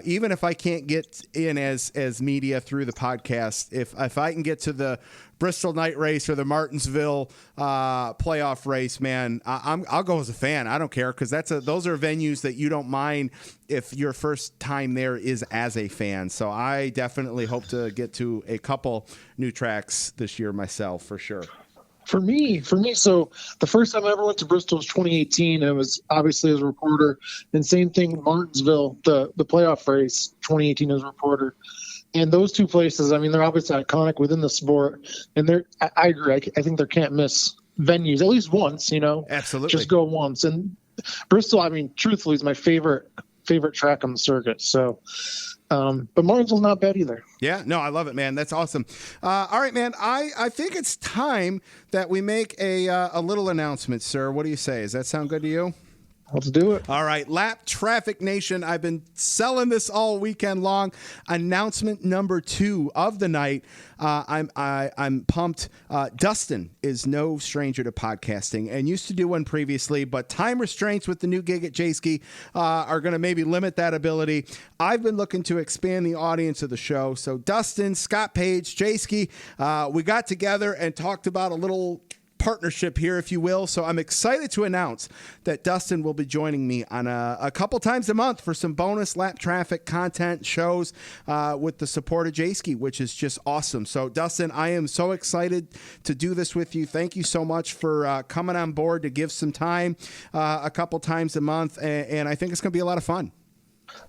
even if I can't get in as media through the podcast, if I can get to the Bristol night race or the Martinsville playoff race, man, I'll go as a fan. I don't care because those are venues that you don't mind if your first time there is as a fan. So I definitely hope to get to a couple new tracks this year myself for sure. For me, so the first time I ever went to Bristol was 2018. And it was obviously as a reporter. And same thing, Martinsville, the playoff race, 2018 as a reporter. And those two places, I mean, they're obviously iconic within the sport. And I agree. I think there can't miss venues at least once, Absolutely. Just go once. And Bristol, I mean, truthfully, is my favorite track on the circuit. So, but Martinsville's not bad either. Yeah, no, I love it, man. That's awesome. All right, man. I think it's time that we make a little announcement, sir. What do you say? Does that sound good to you? Let's do it. All right, Lap Traffic Nation. I've been selling this all weekend long. Announcement number 2 of the night. I'm pumped. Dustin is no stranger to podcasting and used to do one previously, but time restraints with the new gig at Jayski are going to maybe limit that ability. I've been looking to expand the audience of the show. So Dustin, Scott Page, Jayski, we got together and talked about a little partnership here, if you will. So I'm excited to announce that Dustin will be joining me on a couple times a month for some bonus lap traffic content shows with the support of Jayski, which is just awesome. So Dustin, I am so excited to do this with you. Thank you so much for coming on board to give some time a couple times a month. And I think it's going to be a lot of fun.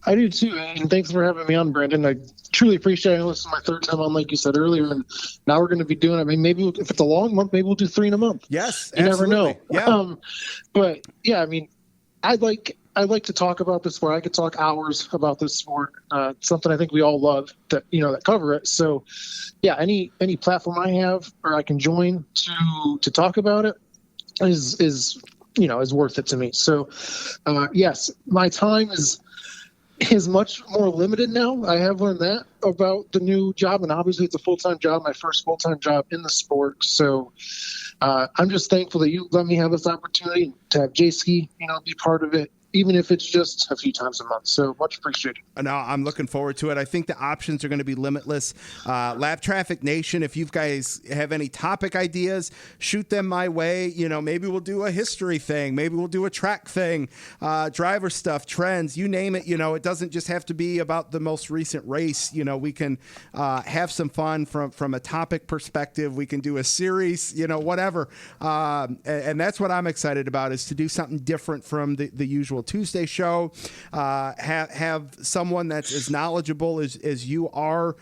I do too, and thanks for having me on, Brandon. I truly appreciate it. This is my third time on, like you said earlier, and now we're going to be doing. I mean, maybe if it's a long month, maybe we'll do 3 in a month. Yes, you absolutely. Never know. Yeah. But yeah, I mean, I'd like to talk about this sport. I could talk hours about this sport. Something I think we all love that cover it. So, yeah, any platform I have or I can join to talk about it is worth it to me. So, yes, my time is much more limited now. I have learned that about the new job, and obviously it's a full-time job, my first full-time job in the sport. So I'm just thankful that you let me have this opportunity to have Jayski, be part of it, even if it's just a few times a month. So much appreciated. No, I'm looking forward to it. I think the options are going to be limitless. Lap Traffic Nation, if you guys have any topic ideas, shoot them my way. Maybe we'll do a history thing. Maybe we'll do a track thing, driver stuff, trends, you name it. It doesn't just have to be about the most recent race. We can have some fun from a topic perspective. We can do a series, whatever. And that's what I'm excited about, is to do something different from the usual Tuesday show. Have someone that's as knowledgeable as you are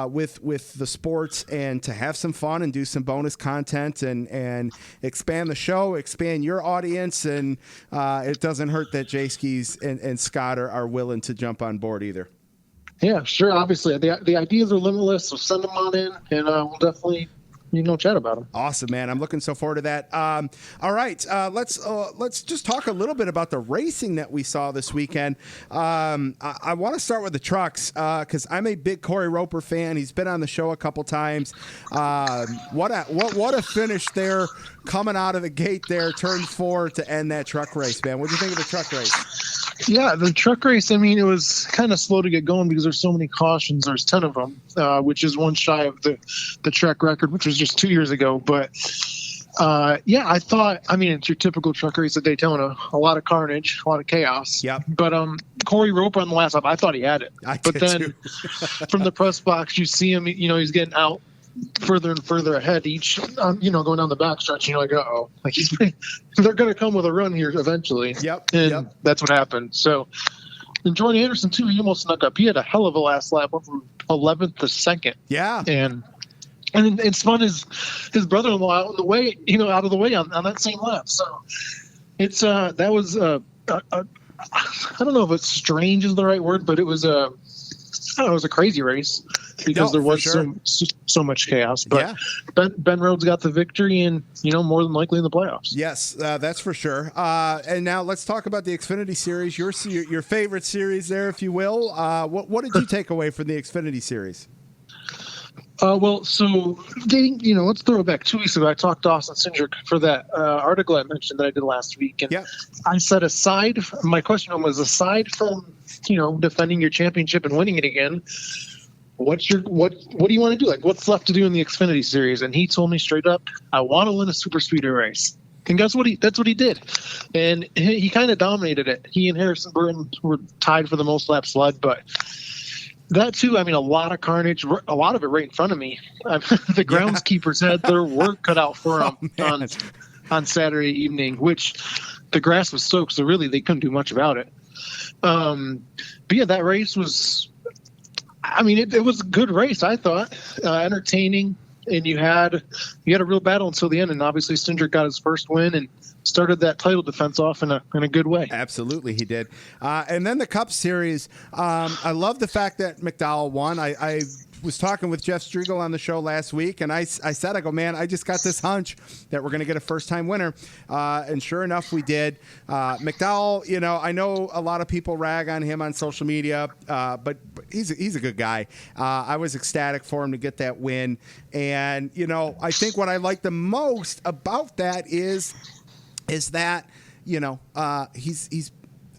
with the sports, and to have some fun and do some bonus content and expand the show, expand your audience. And it doesn't hurt that Jayski's and Scott are willing to jump on board either. Yeah, sure. Obviously, the ideas are limitless, so send them on in, and we'll definitely chat about them. Awesome, man. I'm looking so forward to that. All right, let's just talk a little bit about the racing that we saw this weekend. I want to start with the trucks because I'm a big Corey Roper fan. He's been on the show a couple times. What a finish there, coming out of the gate there, turn 4 to end that truck race, man. What do you think of the truck race? Yeah, the truck race, I mean, it was kind of slow to get going because there's so many cautions. There's 10 of them, which is one shy of the track record, which was just 2 years ago. But, yeah, I thought, I mean, it's your typical truck race at Daytona. A lot of carnage, a lot of chaos. Yep. But Corey Roper on the last lap, I thought he had it. But then from the press box, you see him, he's getting out further and further ahead each, going down the backstretch. You're like, uh-oh. Like they're going to come with a run here eventually. Yep. And that's what happened. So, and Jordan Anderson, too, he almost snuck up. He had a hell of a last lap, went from 11th to 2nd. Yeah. And spun his brother-in-law out of the way, on that same lap. So it's that was I don't know if it's strange is the right word, but it was it was a crazy race because there was so much chaos. But yeah. Ben Rhodes got the victory, and more than likely in the playoffs. Yes, that's for sure. And now let's talk about the Xfinity Series, your favorite series there, if you will. What did you take away from the Xfinity Series? Well, so let's throw it back 2 weeks ago. I talked to Austin Cindric for that article I mentioned that I did last week, and I said my question was, aside from defending your championship and winning it again, what do you want to do? Like, what's left to do in the Xfinity Series? And he told me straight up, I want to win a super speedway race. And that's what he did. And he kind of dominated it. He and Harrison Burton were tied for the most laps led, but That too. I mean, a lot of carnage, a lot of it right in front of me. The groundskeepers had their work cut out for them on Saturday evening, which the grass was soaked, so really they couldn't do much about it. But yeah, that race was, I mean, it was a good race, I thought, entertaining, and you had a real battle until the end, and obviously Cindric got his first win and started that title defense off in a good way. Absolutely, he did. And then the Cup Series, I love the fact that McDowell won. I was talking with Jeff Striegel on the show last week, and I said, I go, man, I just got this hunch that we're going to get a first-time winner. And sure enough, we did. McDowell, you know, I know a lot of people rag on him on social media, but he's a good guy. I was ecstatic for him to get that win. And, you know, I think what I like the most about that is that, you know, he's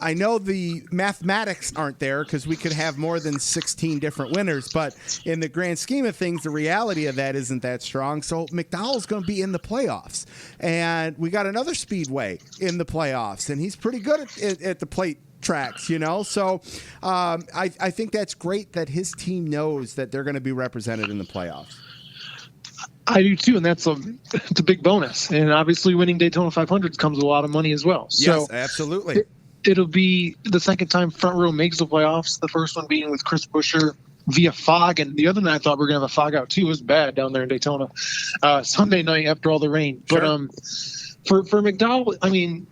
I know the mathematics aren't there because we could have more than 16 different winners, but in the grand scheme of things, the reality of that isn't that strong. So McDowell's going to be in the playoffs, and we got another Speedway in the playoffs, and he's pretty good at the plate tracks, you know. So I think that's great that his team knows that they're going to be represented in the playoffs. I do too, and it's a big bonus. And obviously, winning Daytona 500s comes with a lot of money as well. Yes, so absolutely. It'll be the second time Front Row makes the playoffs. The first one being with Chris Buescher via fog, and the other night I thought we were gonna have a fog out too. It was bad down there in Daytona Sunday night after all the rain. Sure. But for McDowell, I mean,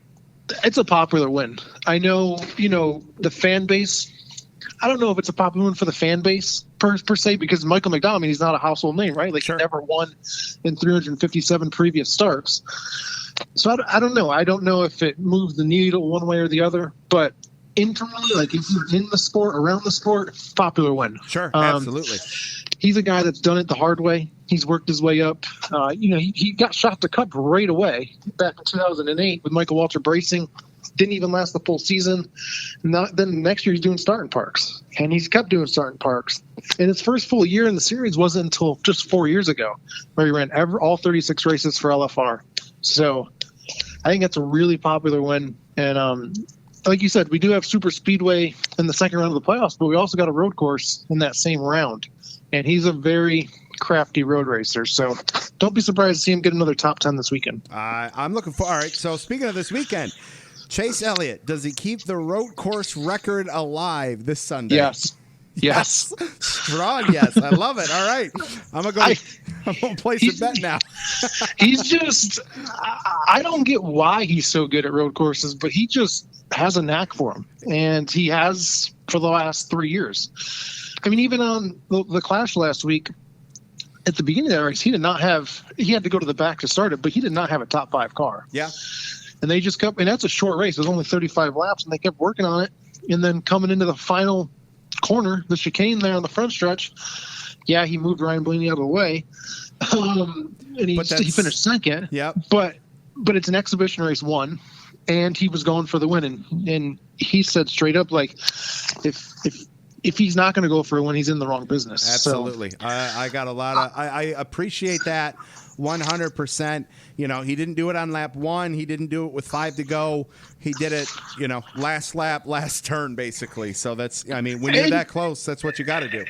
it's a popular win. I know, you know, the fan base. I don't know if it's a popular one for the fan base per se, because Michael McDowell, I mean, he's not a household name, right? Like, sure. He never won in 357 previous starts. So I don't know. I don't know if it moves the needle one way or the other, but internally, like if you're in the sport, around the sport, popular win. Sure, absolutely. He's a guy that's done it the hard way. He's worked his way up. You know, he got shot to Cup right away back in 2008 with Michael Waltrip Racing. Didn't even last the full season. Then next year he's doing starting parks, and he's kept doing starting parks. And his first full year in the series wasn't until just 4 years ago, where he ran all 36 races for LFR. So I think that's a really popular win. And like you said, we do have Super Speedway in the second round of the playoffs, but we also got a road course in that same round. And he's a very crafty road racer. So don't be surprised to see him get another top 10 this weekend. I'm looking for. All right. So speaking of this weekend, Chase Elliott, does he keep the road course record alive this Sunday? Yes. Yes. Strong yes. I love it. All right. I'm going to place a bet now. He's just – I don't get why he's so good at road courses, but he just has a knack for them. And he has for the last 3 years. I mean, even on the Clash last week, at the beginning of that race, he had to go to the back to start it, but he did not have a top 5 car. Yeah. And they just kept, and that's a short race. It was only 35 laps, and they kept working on it. And then coming into the final corner, the chicane there on the front stretch, yeah, he moved Ryan Blaney out of the way, and he finished second. Yeah. But it's an exhibition race 1, and he was going for the win. And he said straight up, like, if he's not going to go for a win, he's in the wrong business. Absolutely. So, I got a lot of I appreciate that 100%. You know, he didn't do it on lap 1. He didn't do it with 5 to go. He did it, you know, last lap, last turn, basically. So that's, I mean, when you're that close, that's what you got to do.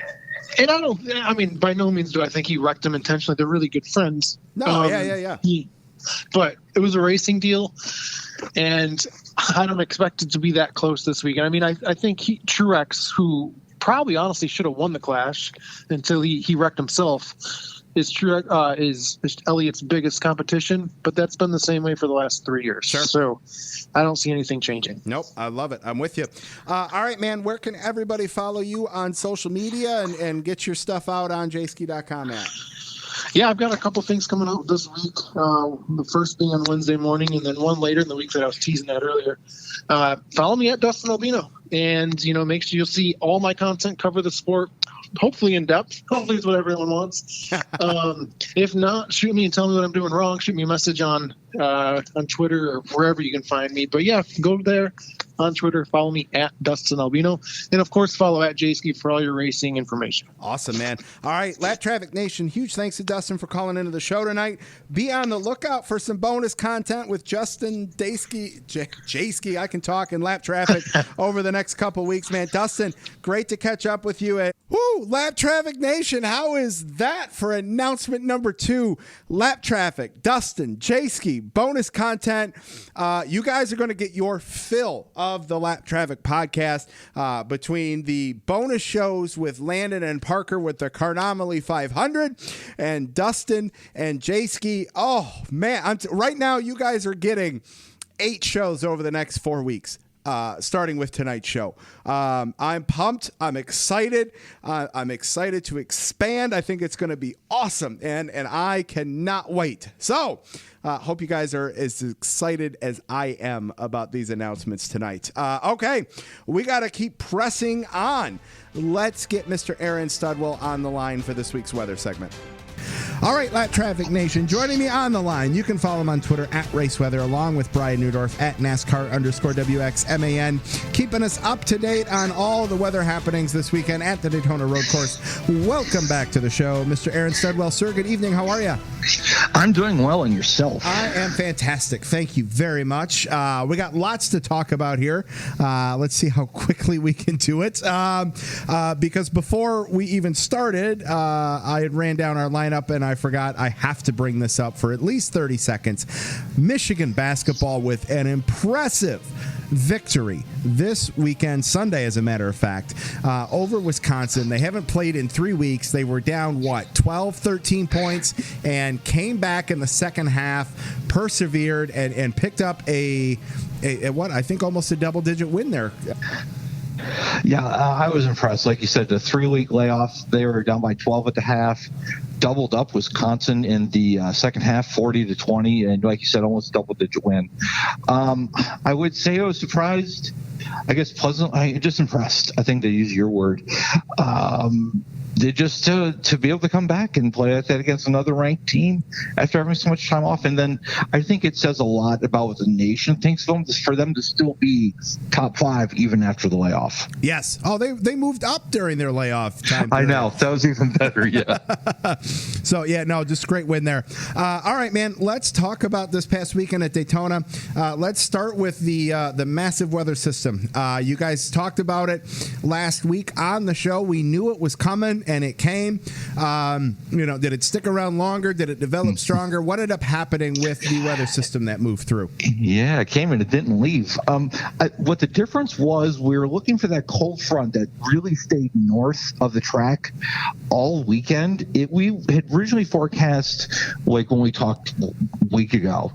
And by no means do I think he wrecked him intentionally. They're really good friends. No, yeah. But it was a racing deal, and I don't expect it to be that close this weekend. I mean, I think Truex, who probably honestly should have won the Clash until he wrecked himself, is Elliott's biggest competition, but that's been the same way for the last 3 years. Sure. So I don't see anything changing. Nope. I love it. I'm with you. All right, man. Where can everybody follow you on social media and get your stuff out on jayski.com at? Yeah, I've got a couple things coming out this week. The first being on Wednesday morning, and then one later in the week that I was teasing at earlier. Follow me at Dustin Albino, and make sure you'll see all my content cover the sport. Hopefully in depth. Hopefully it's what everyone wants. If not, shoot me and tell me what I'm doing wrong. Shoot me a message on Twitter or wherever you can find me. But yeah, go there on Twitter. Follow me at Dustin Albino. And of course, follow at Jayski for all your racing information. Awesome, man. All right, Lap Traffic Nation, huge thanks to Dustin for calling into the show tonight. Be on the lookout for some bonus content with Justin Jayski, I can talk, in Lap Traffic over the next couple weeks, man. Dustin, great to catch up with you. Woo! Woo! Lap Traffic Nation, how is that for announcement number 2? Lap Traffic, Dustin, Jayski, bonus content. You guys are going to get your fill of the Lap Traffic podcast between the bonus shows with Landon and Parker with the Carnomaly 500 and Dustin and Jayski. Oh, man. Right now, you guys are getting 8 shows over the next 4 weeks. Starting with tonight's show. I'm pumped. I'm excited. I'm excited to expand. I think it's going to be awesome, and I cannot wait. So hope you guys are as excited as I am about these announcements tonight. Okay, we got to keep pressing on. Let's get Mr. Aaron Studwell on the line for this week's weather segment. All right, Lap Traffic Nation, joining me on the line. You can follow him on Twitter at RaceWeather, along with Brian Newdorf at NASCAR_WXMAN, keeping us up to date on all the weather happenings this weekend at the Daytona Road Course. Welcome back to the show, Mr. Aaron Studwell. Sir, good evening. How are you? I'm doing well, and yourself? I am fantastic. Thank you very much. We got lots to talk about here. Let's see how quickly we can do it. Because before we even started, I had ran down our lineup, and I forgot I have to bring this up for at least 30 seconds. Michigan basketball with an impressive victory this weekend, Sunday, as a matter of fact, over Wisconsin. They haven't played in 3 weeks. They were down, 12, 13 points, and came back in the second half, persevered, and picked up a I think almost a double-digit win there. Yeah, I was impressed. Like you said, the 3-week layoff, they were down by 12 at the half, doubled up Wisconsin in the second half, 40-20, and like you said, almost double-digit win. I would say I was surprised. I guess just impressed. I think to use your word. They just to be able to come back and play like that against another ranked team after having so much time off. And then I think it says a lot about what the nation thinks of them, just for them to still be top 5 even after the layoff. Yes. Oh, they moved up during their layoff time period. I know. That was even better, yeah. So, yeah, no, just great win there. All right, man, let's talk about this past weekend at Daytona. Let's start with the massive weather system. You guys talked about it last week on the show. We knew it was coming, and it came. Did it stick around longer? Did it develop stronger? What ended up happening with the weather system that moved through? Yeah, it came and it didn't leave. What the difference was, we were looking for that cold front that really stayed north of the track all weekend. We had originally forecast, like when we talked a week ago,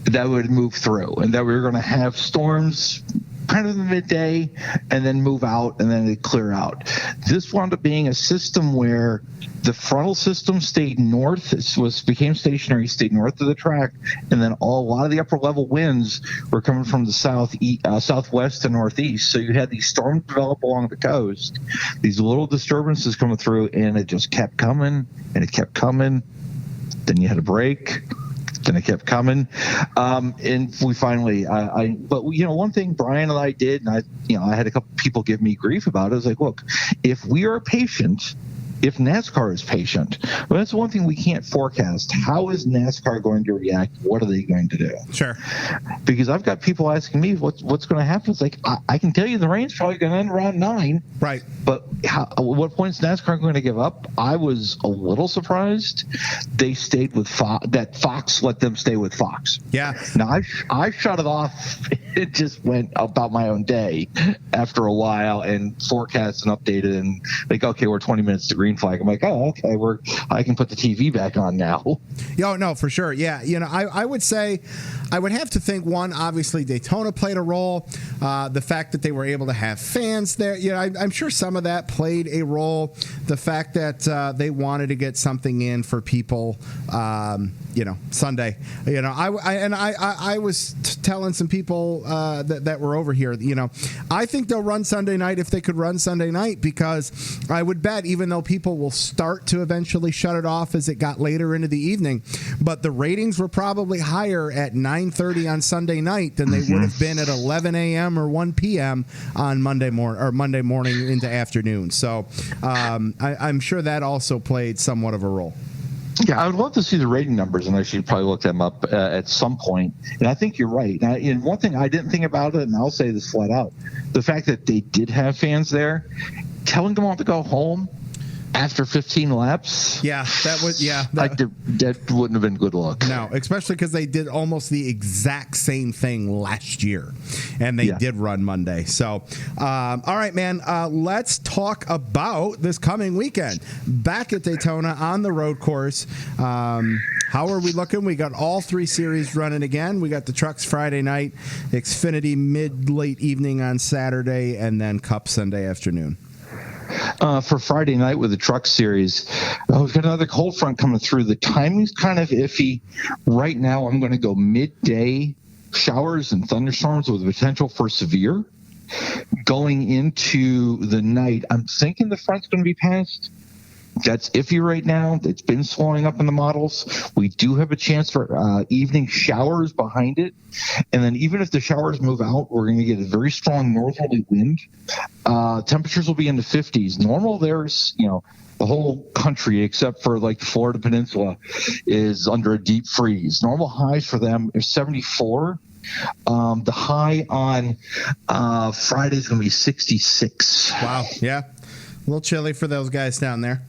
that would move through and that we were going to have storms kind of in the midday and then move out and then it clear out. This wound up being a system where the frontal system stayed north, became stationary, stayed north of the track, and then a lot of the upper level winds were coming from the southwest to northeast. So you had these storms develop along the coast, these little disturbances coming through, and it just kept coming and it kept coming. Then you had a break. Then it kept coming, and we finally. But one thing Brian and I did, and I had a couple people give me grief about it. I was like, look, if we are patient, if NASCAR is patient, well, that's one thing we can't forecast. How is NASCAR going to react? What are they going to do? Sure. Because I've got people asking me what's going to happen. It's like, I can tell you the rain's probably going to end around 9. Right. But what point is NASCAR going to give up? I was a little surprised they stayed with Fox, that Fox let them stay with Fox. Yeah. Now, I shut it off. It just went about my own day after a while and forecast and updated and like, okay, we're 20 minutes to green flag. I'm like, oh, okay, I can put the TV back on now. Oh, no, for sure. Yeah. I would say, I would have to think, one, obviously Daytona played a role. The fact that they were able to have fans there, I'm sure some of that played a role. The fact that they wanted to get something in for people, Sunday. I was telling some people that were over here, I think they'll run Sunday night if they could run Sunday night, because I would bet, even though people will start to eventually shut it off as it got later into the evening, but the ratings were probably higher at 9:30 on Sunday night than they would have been at 11 a.m. or 1 p.m. on Monday morning into afternoon. So I'm sure that also played somewhat of a role. Yeah, I would love to see the rating numbers, and I should probably look them up at some point. And I think you're right. And one thing I didn't think about it, and I'll say this flat out, the fact that they did have fans there, telling them all to go home, after 15 laps. Yeah, that was That wouldn't have been good luck. No, especially because they did almost the exact same thing last year, and they did run Monday. So, all right, man, let's talk about this coming weekend. Back at Daytona on the road course. How are we looking? We got all 3 series running again. We got the trucks Friday night, Xfinity late evening on Saturday, and then Cup Sunday afternoon. For Friday night with the truck series, we've got another cold front coming through. The timing's kind of iffy. Right now, I'm going to go midday showers and thunderstorms with the potential for severe. Going into the night, I'm thinking the front's going to be passed. That's iffy right now. It's been slowing up in the models. We do have a chance for evening showers behind it. And then even if the showers move out, we're going to get a very strong northerly wind. Temperatures will be in the 50s. Normal there's, the whole country except for like the Florida Peninsula is under a deep freeze. Normal highs for them is 74. The high on Friday is going to be 66. Wow. Yeah. A little chilly for those guys down there.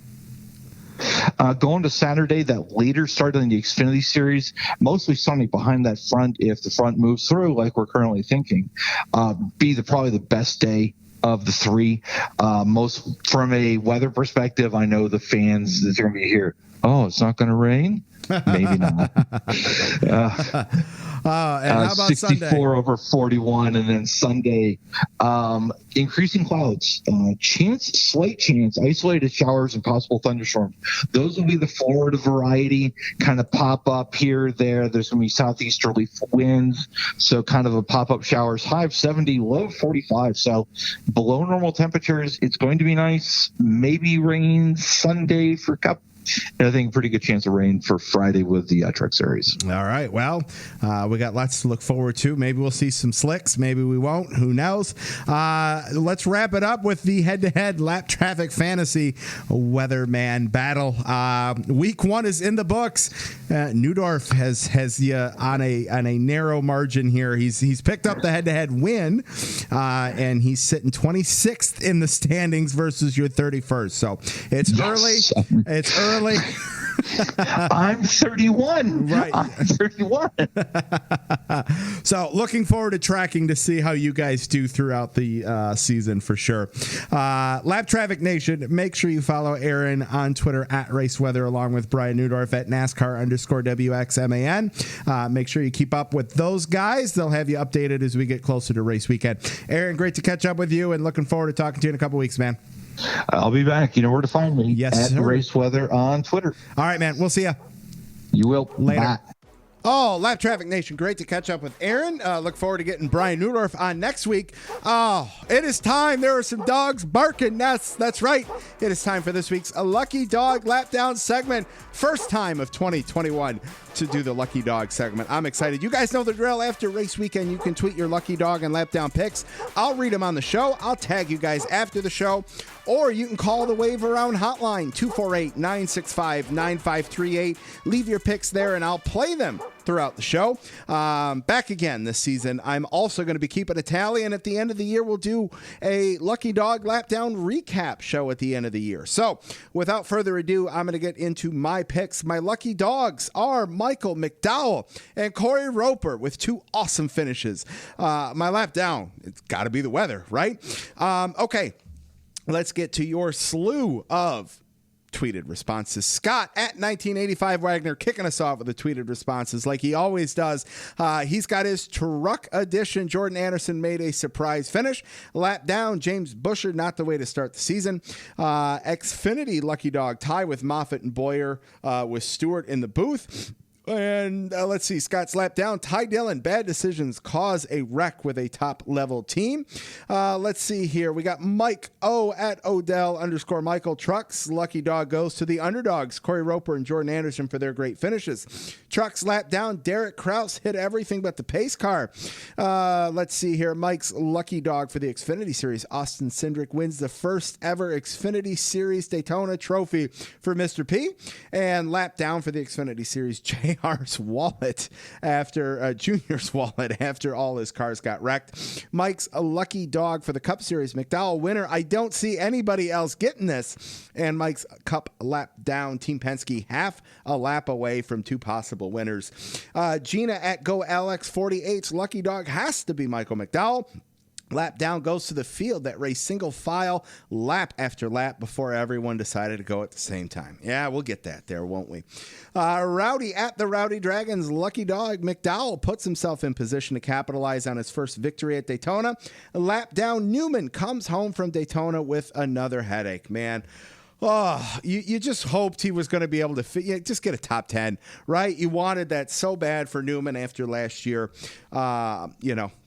Going to Saturday, that later start in the Xfinity Series, mostly sunny behind that front. If the front moves through like we're currently thinking, be probably the best day of the 3. Most from a weather perspective, I know the fans that are going to be here. Oh, it's not going to rain? Maybe not. And how about 64 Sunday? over 41, and then Sunday, increasing clouds, slight chance, isolated showers and possible thunderstorms. Those will be the Florida variety, kind of pop up here, there. There's going to be southeasterly winds, so kind of a pop-up showers. High of 70, low of 45, so below normal temperatures. It's going to be nice. Maybe rain Sunday for Cup. And I think a pretty good chance of rain for Friday with the truck series. All right. Well, we got lots to look forward to. Maybe we'll see some slicks. Maybe we won't. Who knows? Let's wrap it up with the head-to-head lap traffic fantasy weatherman battle. Week 1 is in the books. Neudorf has you on a narrow margin here. He's picked up the head-to-head win, and he's sitting 26th in the standings versus your 31st. So it's early. It's early. I'm 31. Right. I'm 31. So looking forward to tracking to see how you guys do throughout the season for sure. Lap Traffic Nation, make sure you follow Aaron on Twitter at RaceWeather along with Brian Neudorf at NASCAR_WXMAN. Make sure you keep up with those guys. They'll have you updated as we get closer to race weekend. Aaron, great to catch up with you and looking forward to talking to you in a couple weeks, man. I'll be back. You know where to find me. Yes, at sir. RaceWeather on Twitter. All right, man. We'll see you. You will. Later. Bye. Oh, Lap Traffic Nation, great to catch up with Aaron. Look forward to getting Brian Neudorf on next week. Oh, it is time. There are some dogs barking. That's right. It is time for this week's Lucky Dog Lap Down segment. First time of 2021 to do the Lucky Dog segment. I'm excited. You guys know the drill. After race weekend, you can tweet your Lucky Dog and Lap Down picks. I'll read them on the show. I'll tag you guys after the show. Or you can call the Wave Around hotline, 248-965-9538. Leave your picks there, and I'll play them throughout the show. Back again this season. I'm also going to be keeping a tally, and at the end of the year, we'll do a Lucky Dog Lap Down recap show at the end of the year. So without further ado, I'm going to get into my picks. My Lucky Dogs are Michael McDowell and Corey Roper with 2 awesome finishes. My Lap Down, it's got to be the weather, right? Okay. Let's get to your slew of tweeted responses. Scott at 1985 Wagner kicking us off with the tweeted responses like he always does. He's got his truck edition. Jordan Anderson made a surprise finish. Lap down, James Busher, not the way to start the season. Xfinity Lucky Dog tie with Moffitt and Boyer with Stewart in the booth. And let's see, Scott's lap down. Ty Dillon, bad decisions cause a wreck with a top-level team. Let's see here. We got Mike O at Odell_Michael Trucks. Lucky Dog goes to the underdogs, Corey Roper and Jordan Anderson for their great finishes. Trucks lap down. Derek Kraus hit everything but the pace car. Let's see here. Mike's Lucky Dog for the Xfinity Series. Austin Cindric wins the first ever Xfinity Series Daytona trophy for Mr. P. And lap down for the Xfinity Series. JR's wallet after Junior's wallet after all his cars got wrecked. Mike's a lucky dog for the Cup Series McDowell winner. I don't see anybody else getting this. And Mike's Cup lap down. Team Penske half a lap away from 2 possible winners. Gina at GoAlex48's lucky dog has to be Michael McDowell. Lap down goes to the field that raced single file lap after lap before everyone decided to go at the same time. Yeah, we'll get that there, won't we? Rowdy at the Rowdy Dragons, lucky dog McDowell puts himself in position to capitalize on his first victory at Daytona. Lap down, Newman comes home from Daytona with another headache, man. Oh, you just hoped he was going to be able to just get a top 10, right? You wanted that so bad for Newman after last year.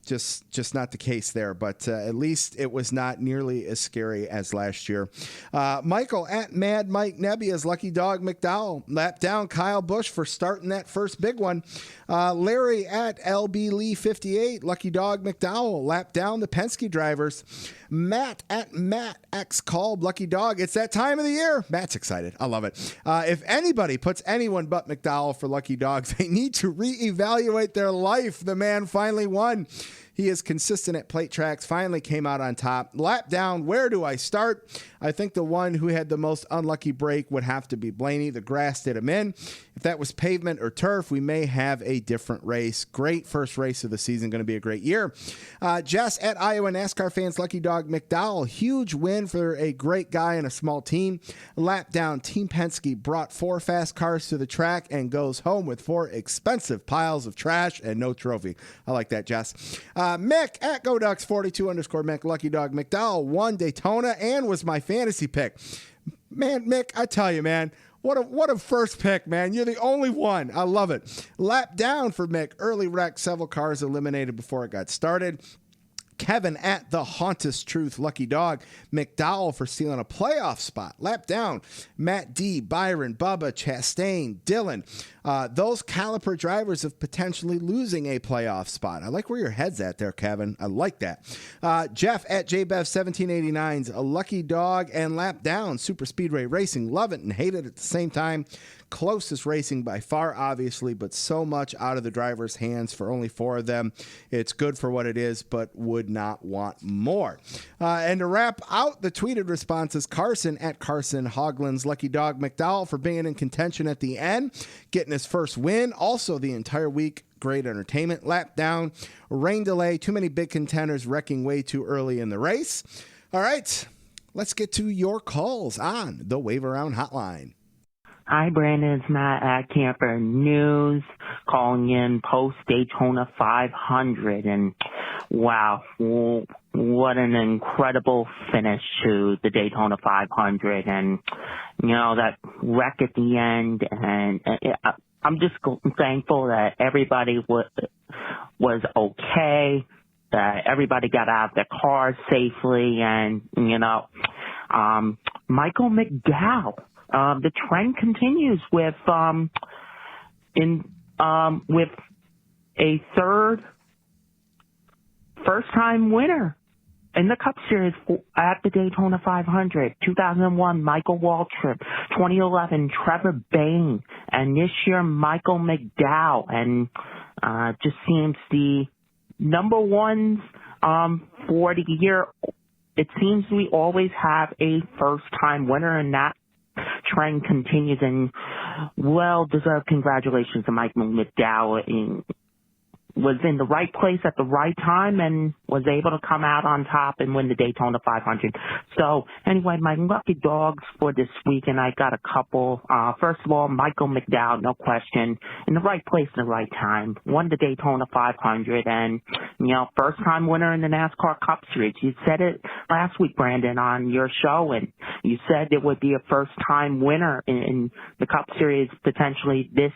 Just not the case there, but at least it was not nearly as scary as last year. Michael at Mad Mike Nebbia's lucky dog McDowell. Lap down Kyle Busch for starting that first big one. Larry at LB Lee 58, lucky dog McDowell. Lap down the Penske drivers. Matt at Matt X Called, lucky dog. It's that time of the year. Matt's excited. I love it. If anybody puts anyone but McDowell for lucky dogs, they need to reevaluate their life. The man finally won. He is consistent at plate tracks, finally came out on top. Lap down, where do I start? I think the one who had the most unlucky break would have to be Blaney. The grass did him in. If that was pavement or turf, we may have a different race. Great first race of the season, going to be a great year. Jess at Iowa NASCAR fans, lucky dog McDowell. Huge win for a great guy and a small team. Lap down, Team Penske brought 4 fast cars to the track and goes home with 4 expensive piles of trash and no trophy. I like that, Jess. Mick at GoDucks42_Mick, lucky dog McDowell won Daytona and was my fantasy pick. Man, Mick, I tell you, man, what a first pick, man. You're the only one. I love it. Lap down for Mick. Early wreck, several cars eliminated before it got started. Kevin at the Hauntus Truth, lucky dog McDowell for stealing a playoff spot. Lap down, Matt D, Byron, Bubba, Chastain, Dylan. Those caliper drivers of potentially losing a playoff spot. I like where your head's at there, Kevin. I like that. Jeff at JBev1789's a lucky dog and lap down. Super Speedway Racing. Love it and hate it at the same time. Closest racing by far, obviously, but so much out of the driver's hands for only 4 of them. It's good for what it is, but would not want more. And to wrap out the tweeted responses, Carson at Carson Hoglan's lucky dog McDowell for being in contention at the end, getting his first win. Also the entire week, great entertainment. Lap down, rain delay, too many big contenders wrecking way too early in the race. All right, let's get to your calls on the Wave Around Hotline. Hi, Brandon. It's Matt at Camper News calling in post Daytona 500. And wow, what an incredible finish to the Daytona 500. And, you know, that wreck at the end. And I'm just thankful that everybody was okay, that everybody got out of their cars safely. And, you know, Michael McDowell. The trend continues with a first-time winner in the Cup Series at the Daytona 500. 2001, Michael Waltrip. 2011, Trevor Bayne. And this year, Michael McDowell. And just seems the number ones for the year. It seems we always have a first-time winner, and that trend continues, and well-deserved congratulations to Michael McDowell. Was in the right place at the right time and was able to come out on top and win the Daytona 500. So anyway, my lucky dogs for this week, and I got a couple. First of all, Michael McDowell, no question, in the right place at the right time. Won the Daytona 500 and, you know, first-time winner in the NASCAR Cup Series. You said it last week, Brandon, on your show, and you said it would be a first-time winner in the Cup Series potentially this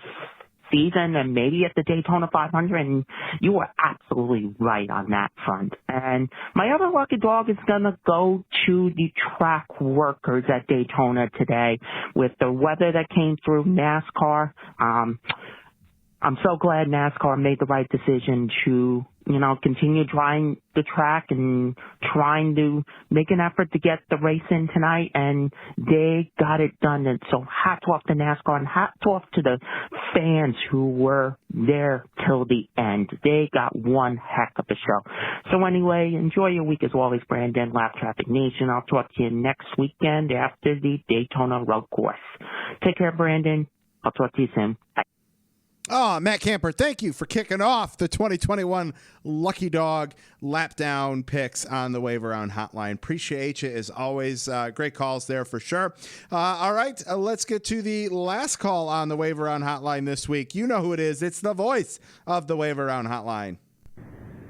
season and maybe at the Daytona 500, and you were absolutely right on that front. And my other lucky dog is going to go to the track workers at Daytona today with the weather that came through NASCAR. I'm so glad NASCAR made the right decision to continue trying the track and trying to make an effort to get the race in tonight, and they got it done. And so hats off to NASCAR and hats off to the fans who were there till the end. They got one heck of a show. So anyway, enjoy your week as always, Brandon, Lap Traffic Nation. I'll talk to you next weekend after the Daytona road course. Take care, Brandon. I'll talk to you soon. Bye. Oh, Matt Camper, thank you for kicking off the 2021 Lucky Dog lap down picks on the Wave Around Hotline. Appreciate you as always. Great calls there for sure. All right, let's get to the last call on the Wave Around Hotline this week. You know who it is. It's the voice of the Wave Around Hotline.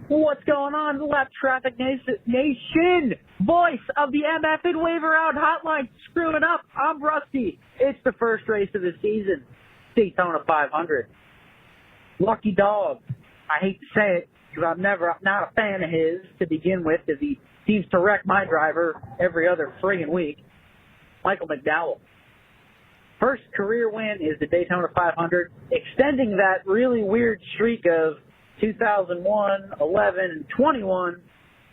What's going on, Lap Traffic Nation? Voice of the MF and Wave Around Hotline. Screwing up. I'm Rusty. It's the first race of the season, Daytona 500. Lucky Dogs. I hate to say it, because I'm not a fan of his to begin with, because he seems to wreck my driver every other friggin' week. Michael McDowell. First career win is the Daytona 500, extending that really weird streak of 2001, 11, and 21.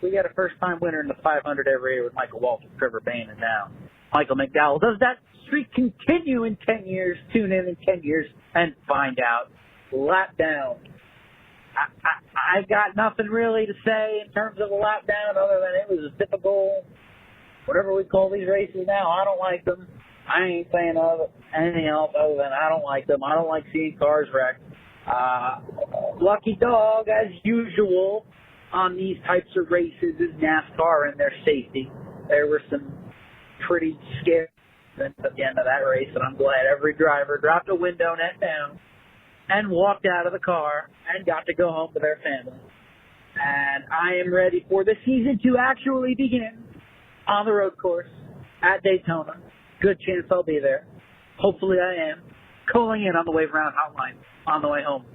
We got a first-time winner in the 500 every year with Michael Waltrip, Trevor Bayne, and now Michael McDowell. Does that streak continue in 10 years? Tune in 10 years and find out. Lap down. I got nothing really to say in terms of a lap down other than it was a typical, whatever we call these races now. I don't like them. I ain't saying anything else other than I don't like them. I don't like seeing cars wrecked. Lucky Dog, as usual, on these types of races is NASCAR and their safety. There were some pretty scary events at the end of that race, and I'm glad every driver dropped a window net down and walked out of the car and got to go home to their family. And I am ready for the season to actually begin on the road course at Daytona. Good chance I'll be there. Hopefully I am. Calling in on the Wave Around Hotline on the way home.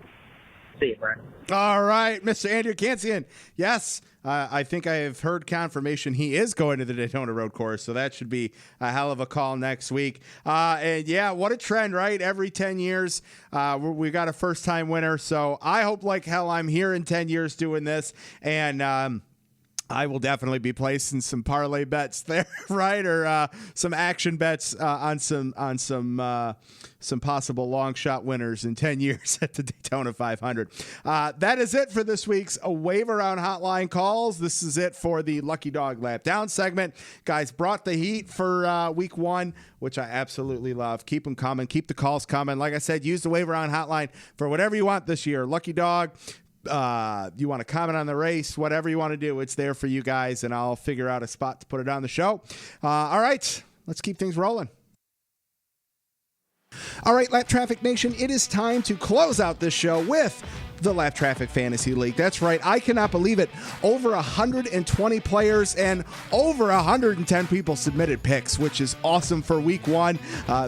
See you, Brandon. All right, Mr. Andrew Kansian. Yes, I think I have heard confirmation he is going to the Daytona road course, so that should be a hell of a call next week. And yeah, what a trend, right? Every 10 years, we got a first-time winner. So I hope like hell I'm here in 10 years doing this, and I will definitely be placing some parlay bets there, right? Or some action bets on some possible long shot winners in 10 years at the Daytona 500. That is it for this week's Wave Around Hotline calls. This is it for the Lucky Dog Lap Down segment. Guys brought the heat for week one, which I absolutely love. Keep them coming. Keep the calls coming. Like I said, use the Wave Around Hotline for whatever you want this year. Lucky Dog. You want to comment on the race, whatever you want to do, it's there for you guys, and I'll figure out a spot to put it on the show. All right, let's keep things rolling. All right, Lap Traffic Nation, it is time to close out this show with the Lap Traffic Fantasy League. That's right. I cannot believe it. Over 120 players and over 110 people submitted picks, which is awesome for week one.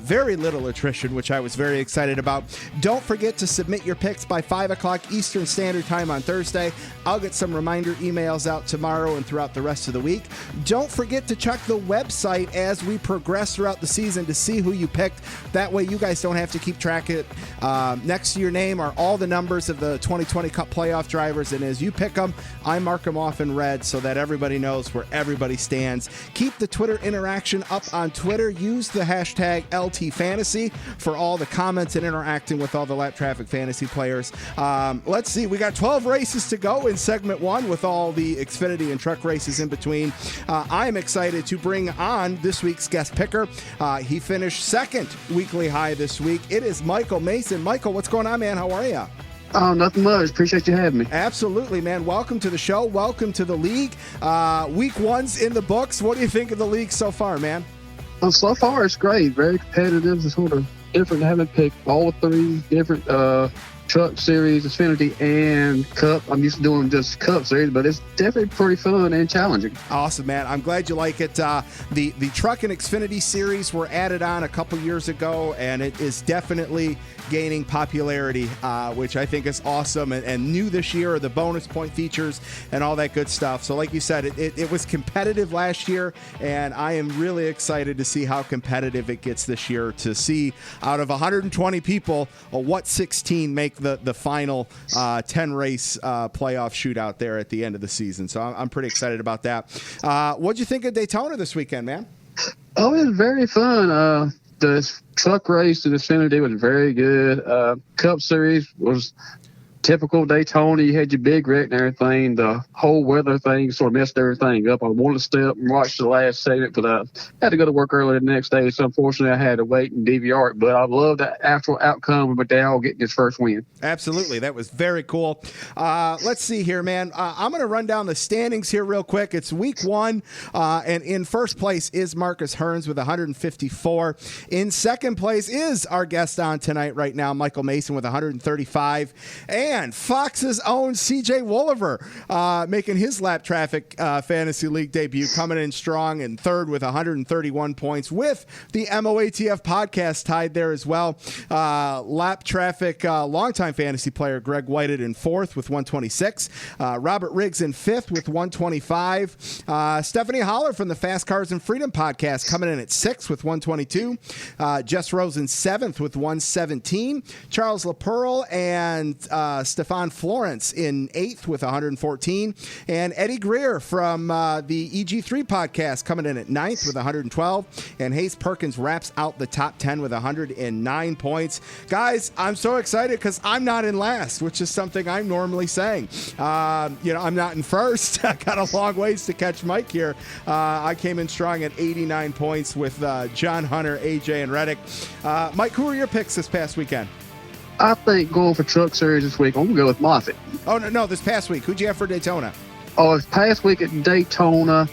Very little attrition, which I was very excited about. Don't forget to submit your picks by 5 o'clock Eastern Standard Time on Thursday. I'll get some reminder emails out tomorrow and throughout the rest of the week. Don't forget to check the website as we progress throughout the season to see who you picked. That way you guys don't have to keep track of it. Next to your name are all the numbers of the 2020 Cup playoff drivers, and as you pick them, I mark them off in red so that everybody knows where everybody stands. Keep the Twitter interaction up on Twitter. Use the hashtag LTFantasy for all the comments and interacting with all the Lap Traffic Fantasy players. Let's see, we got 12 races to go in segment one with all the Xfinity and truck races in between. I'm excited to bring on this week's guest picker. He finished second weekly high this week. It is Michael Mason. Michael, what's going on, man? How are you? Oh, nothing much. Appreciate you having me. Absolutely, man. Welcome to the show. Welcome to the league. Week one's in the books. What do you think of the league so far, man? So far, it's great. Very competitive. It's sort of different having picked all three different truck series, Xfinity, and Cup. I'm used to doing just Cup series, but it's definitely pretty fun and challenging. Awesome, man. I'm glad you like it. The truck and Xfinity series were added on a couple years ago, and it is definitely gaining popularity, which I think is awesome. And new this year are the bonus point features and all that good stuff. So like you said, it was competitive last year, and I am really excited to see how competitive it gets this year, to see out of 120 people what 16 make make the final 10-race playoff shootout there at the end of the season. So I'm pretty excited about that. What'd you think of Daytona this weekend, man? Oh, it was very fun. The truck race in Xfinity was very good. Cup Series was typical Daytona. You had your big wreck and everything. The whole weather thing sort of messed everything up. I wanted to stay up and watch the last segment, but I had to go to work early the next day. So unfortunately, I had to wait and DVR it. But I love the actual outcome with McDowell getting his first win. Absolutely. That was very cool. Let's see here, man. I'm going to run down the standings here real quick. It's week 1, and in first place is Marcus Hearns with 154. In second place is our guest on tonight right now, Michael Mason, with 135. And Fox's own CJ Wolliver making his Lap Traffic Fantasy League debut, coming in strong in third with 131 points, with the MOATF podcast tied there as well. Lap Traffic longtime fantasy player Greg Whited in fourth with 126. Robert Riggs in fifth with 125. Stephanie Holler from the Fast Cars and Freedom podcast coming in at sixth with 122. Jess Rose in seventh with 117. Charles LaPearl and Stefan Florence in 8th with 114. And Eddie Greer from the EG3 podcast coming in at 9th with 112. And Hayes Perkins wraps out the top 10 with 109 points. Guys, I'm so excited because I'm not in last, which is something I'm normally saying. I'm not in first. I got a long ways to catch Mike here. I came in strong at 89 points with John Hunter, AJ, and Reddick. Mike, who are your picks this past weekend? I think going for Truck Series this week, I'm going to go with Moffitt. Oh, no, this past week. Who'd you have for Daytona? Oh, this past week at Daytona,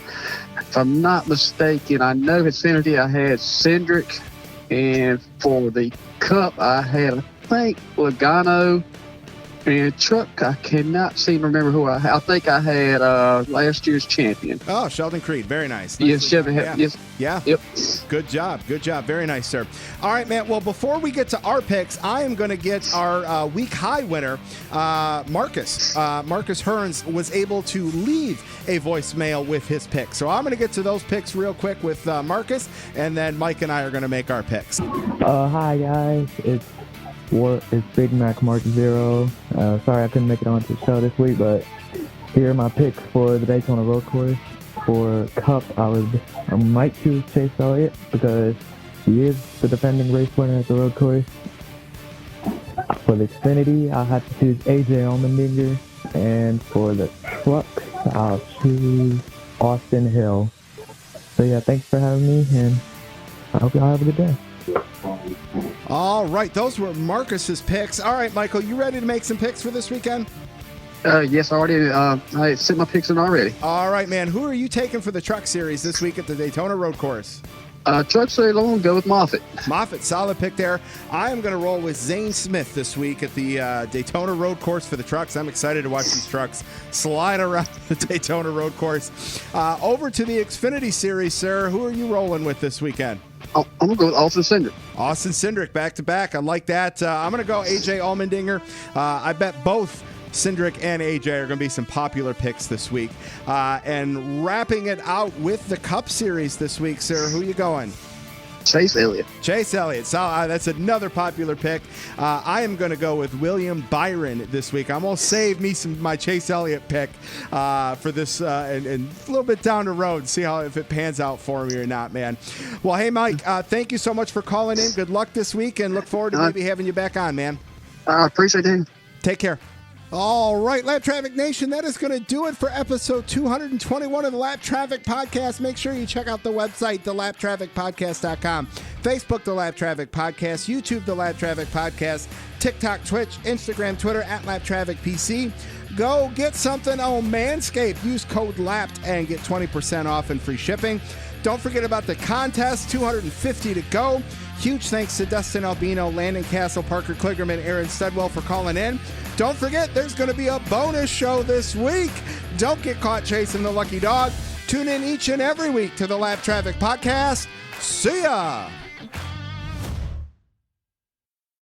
if I'm not mistaken, I know Xfinity I had Cindric, and for the Cup I had, I think, Logano. And truck, I cannot seem to remember who I think I had last year's champion. Oh, Sheldon Creed. Very nice. Yes, Sheldon. Yeah. Yes. Yeah. Yep. Good job. Very nice, sir. All right, man. Well, before we get to our picks, I am going to get our week high winner, Marcus. Marcus Hearns was able to leave a voicemail with his picks. So I'm going to get to those picks real quick with Marcus, and then Mike and I are going to make our picks. Hi, guys. It's Big Mac Mark Zero. Sorry I couldn't make it onto the show this week, but here are my picks for the Daytona Road Course. For Cup, I might choose Chase Elliott because he is the defending race winner at the road course. For the Xfinity, I'll have to choose AJ Allmendinger. And for the truck, I'll choose Austin Hill. So yeah, thanks for having me, and I hope y'all have a good day. All right, those were Marcus's picks. All right, Michael, you ready to make some picks for this weekend? Yes, I already. I sent my picks in already. All right, man. Who are you taking for the Truck Series this week at the Daytona Road Course? Truck Series, I'm going to go with Moffitt. Moffitt, solid pick there. I am going to roll with Zane Smith this week at the Daytona Road Course for the trucks. I'm excited to watch these trucks slide around the Daytona Road Course. Over to the Xfinity Series, sir. Who are you rolling with this weekend? I'm going to go with Austin Cindric. Austin Cindric, back-to-back. I like that. I'm going to go AJ Allmendinger. I bet both Cindric and AJ are going to be some popular picks this week. And wrapping it out with the Cup Series this week, sir, who are you going? Chase Elliott. Chase Elliott. So that's another popular pick. I am going to go with William Byron this week. I'm going to save me my Chase Elliott pick for this and a little bit down the road, see if it pans out for me or not, man. Well, hey, Mike, thank you so much for calling in. Good luck this week, and look forward to maybe having you back on, man. I appreciate it. Take care. All right, Lap Traffic Nation, that is going to do it for episode 221 of the Lap Traffic Podcast. Make sure you check out the website, thelaptrafficpodcast.com, Facebook, The Lap Traffic Podcast, YouTube, The Lap Traffic Podcast, TikTok, Twitch, Instagram, Twitter, at Lap Traffic PC. Go get something on Manscaped. Use code LAPT and get 20% off and free shipping. Don't forget about the contest, 250 to go. Huge thanks to Dustin Albino, Landon Cassill, Parker Kligerman, Aaron Studwell for calling in. Don't forget, there's going to be a bonus show this week. Don't get caught chasing the lucky dog. Tune in each and every week to the Lap Traffic Podcast. See ya!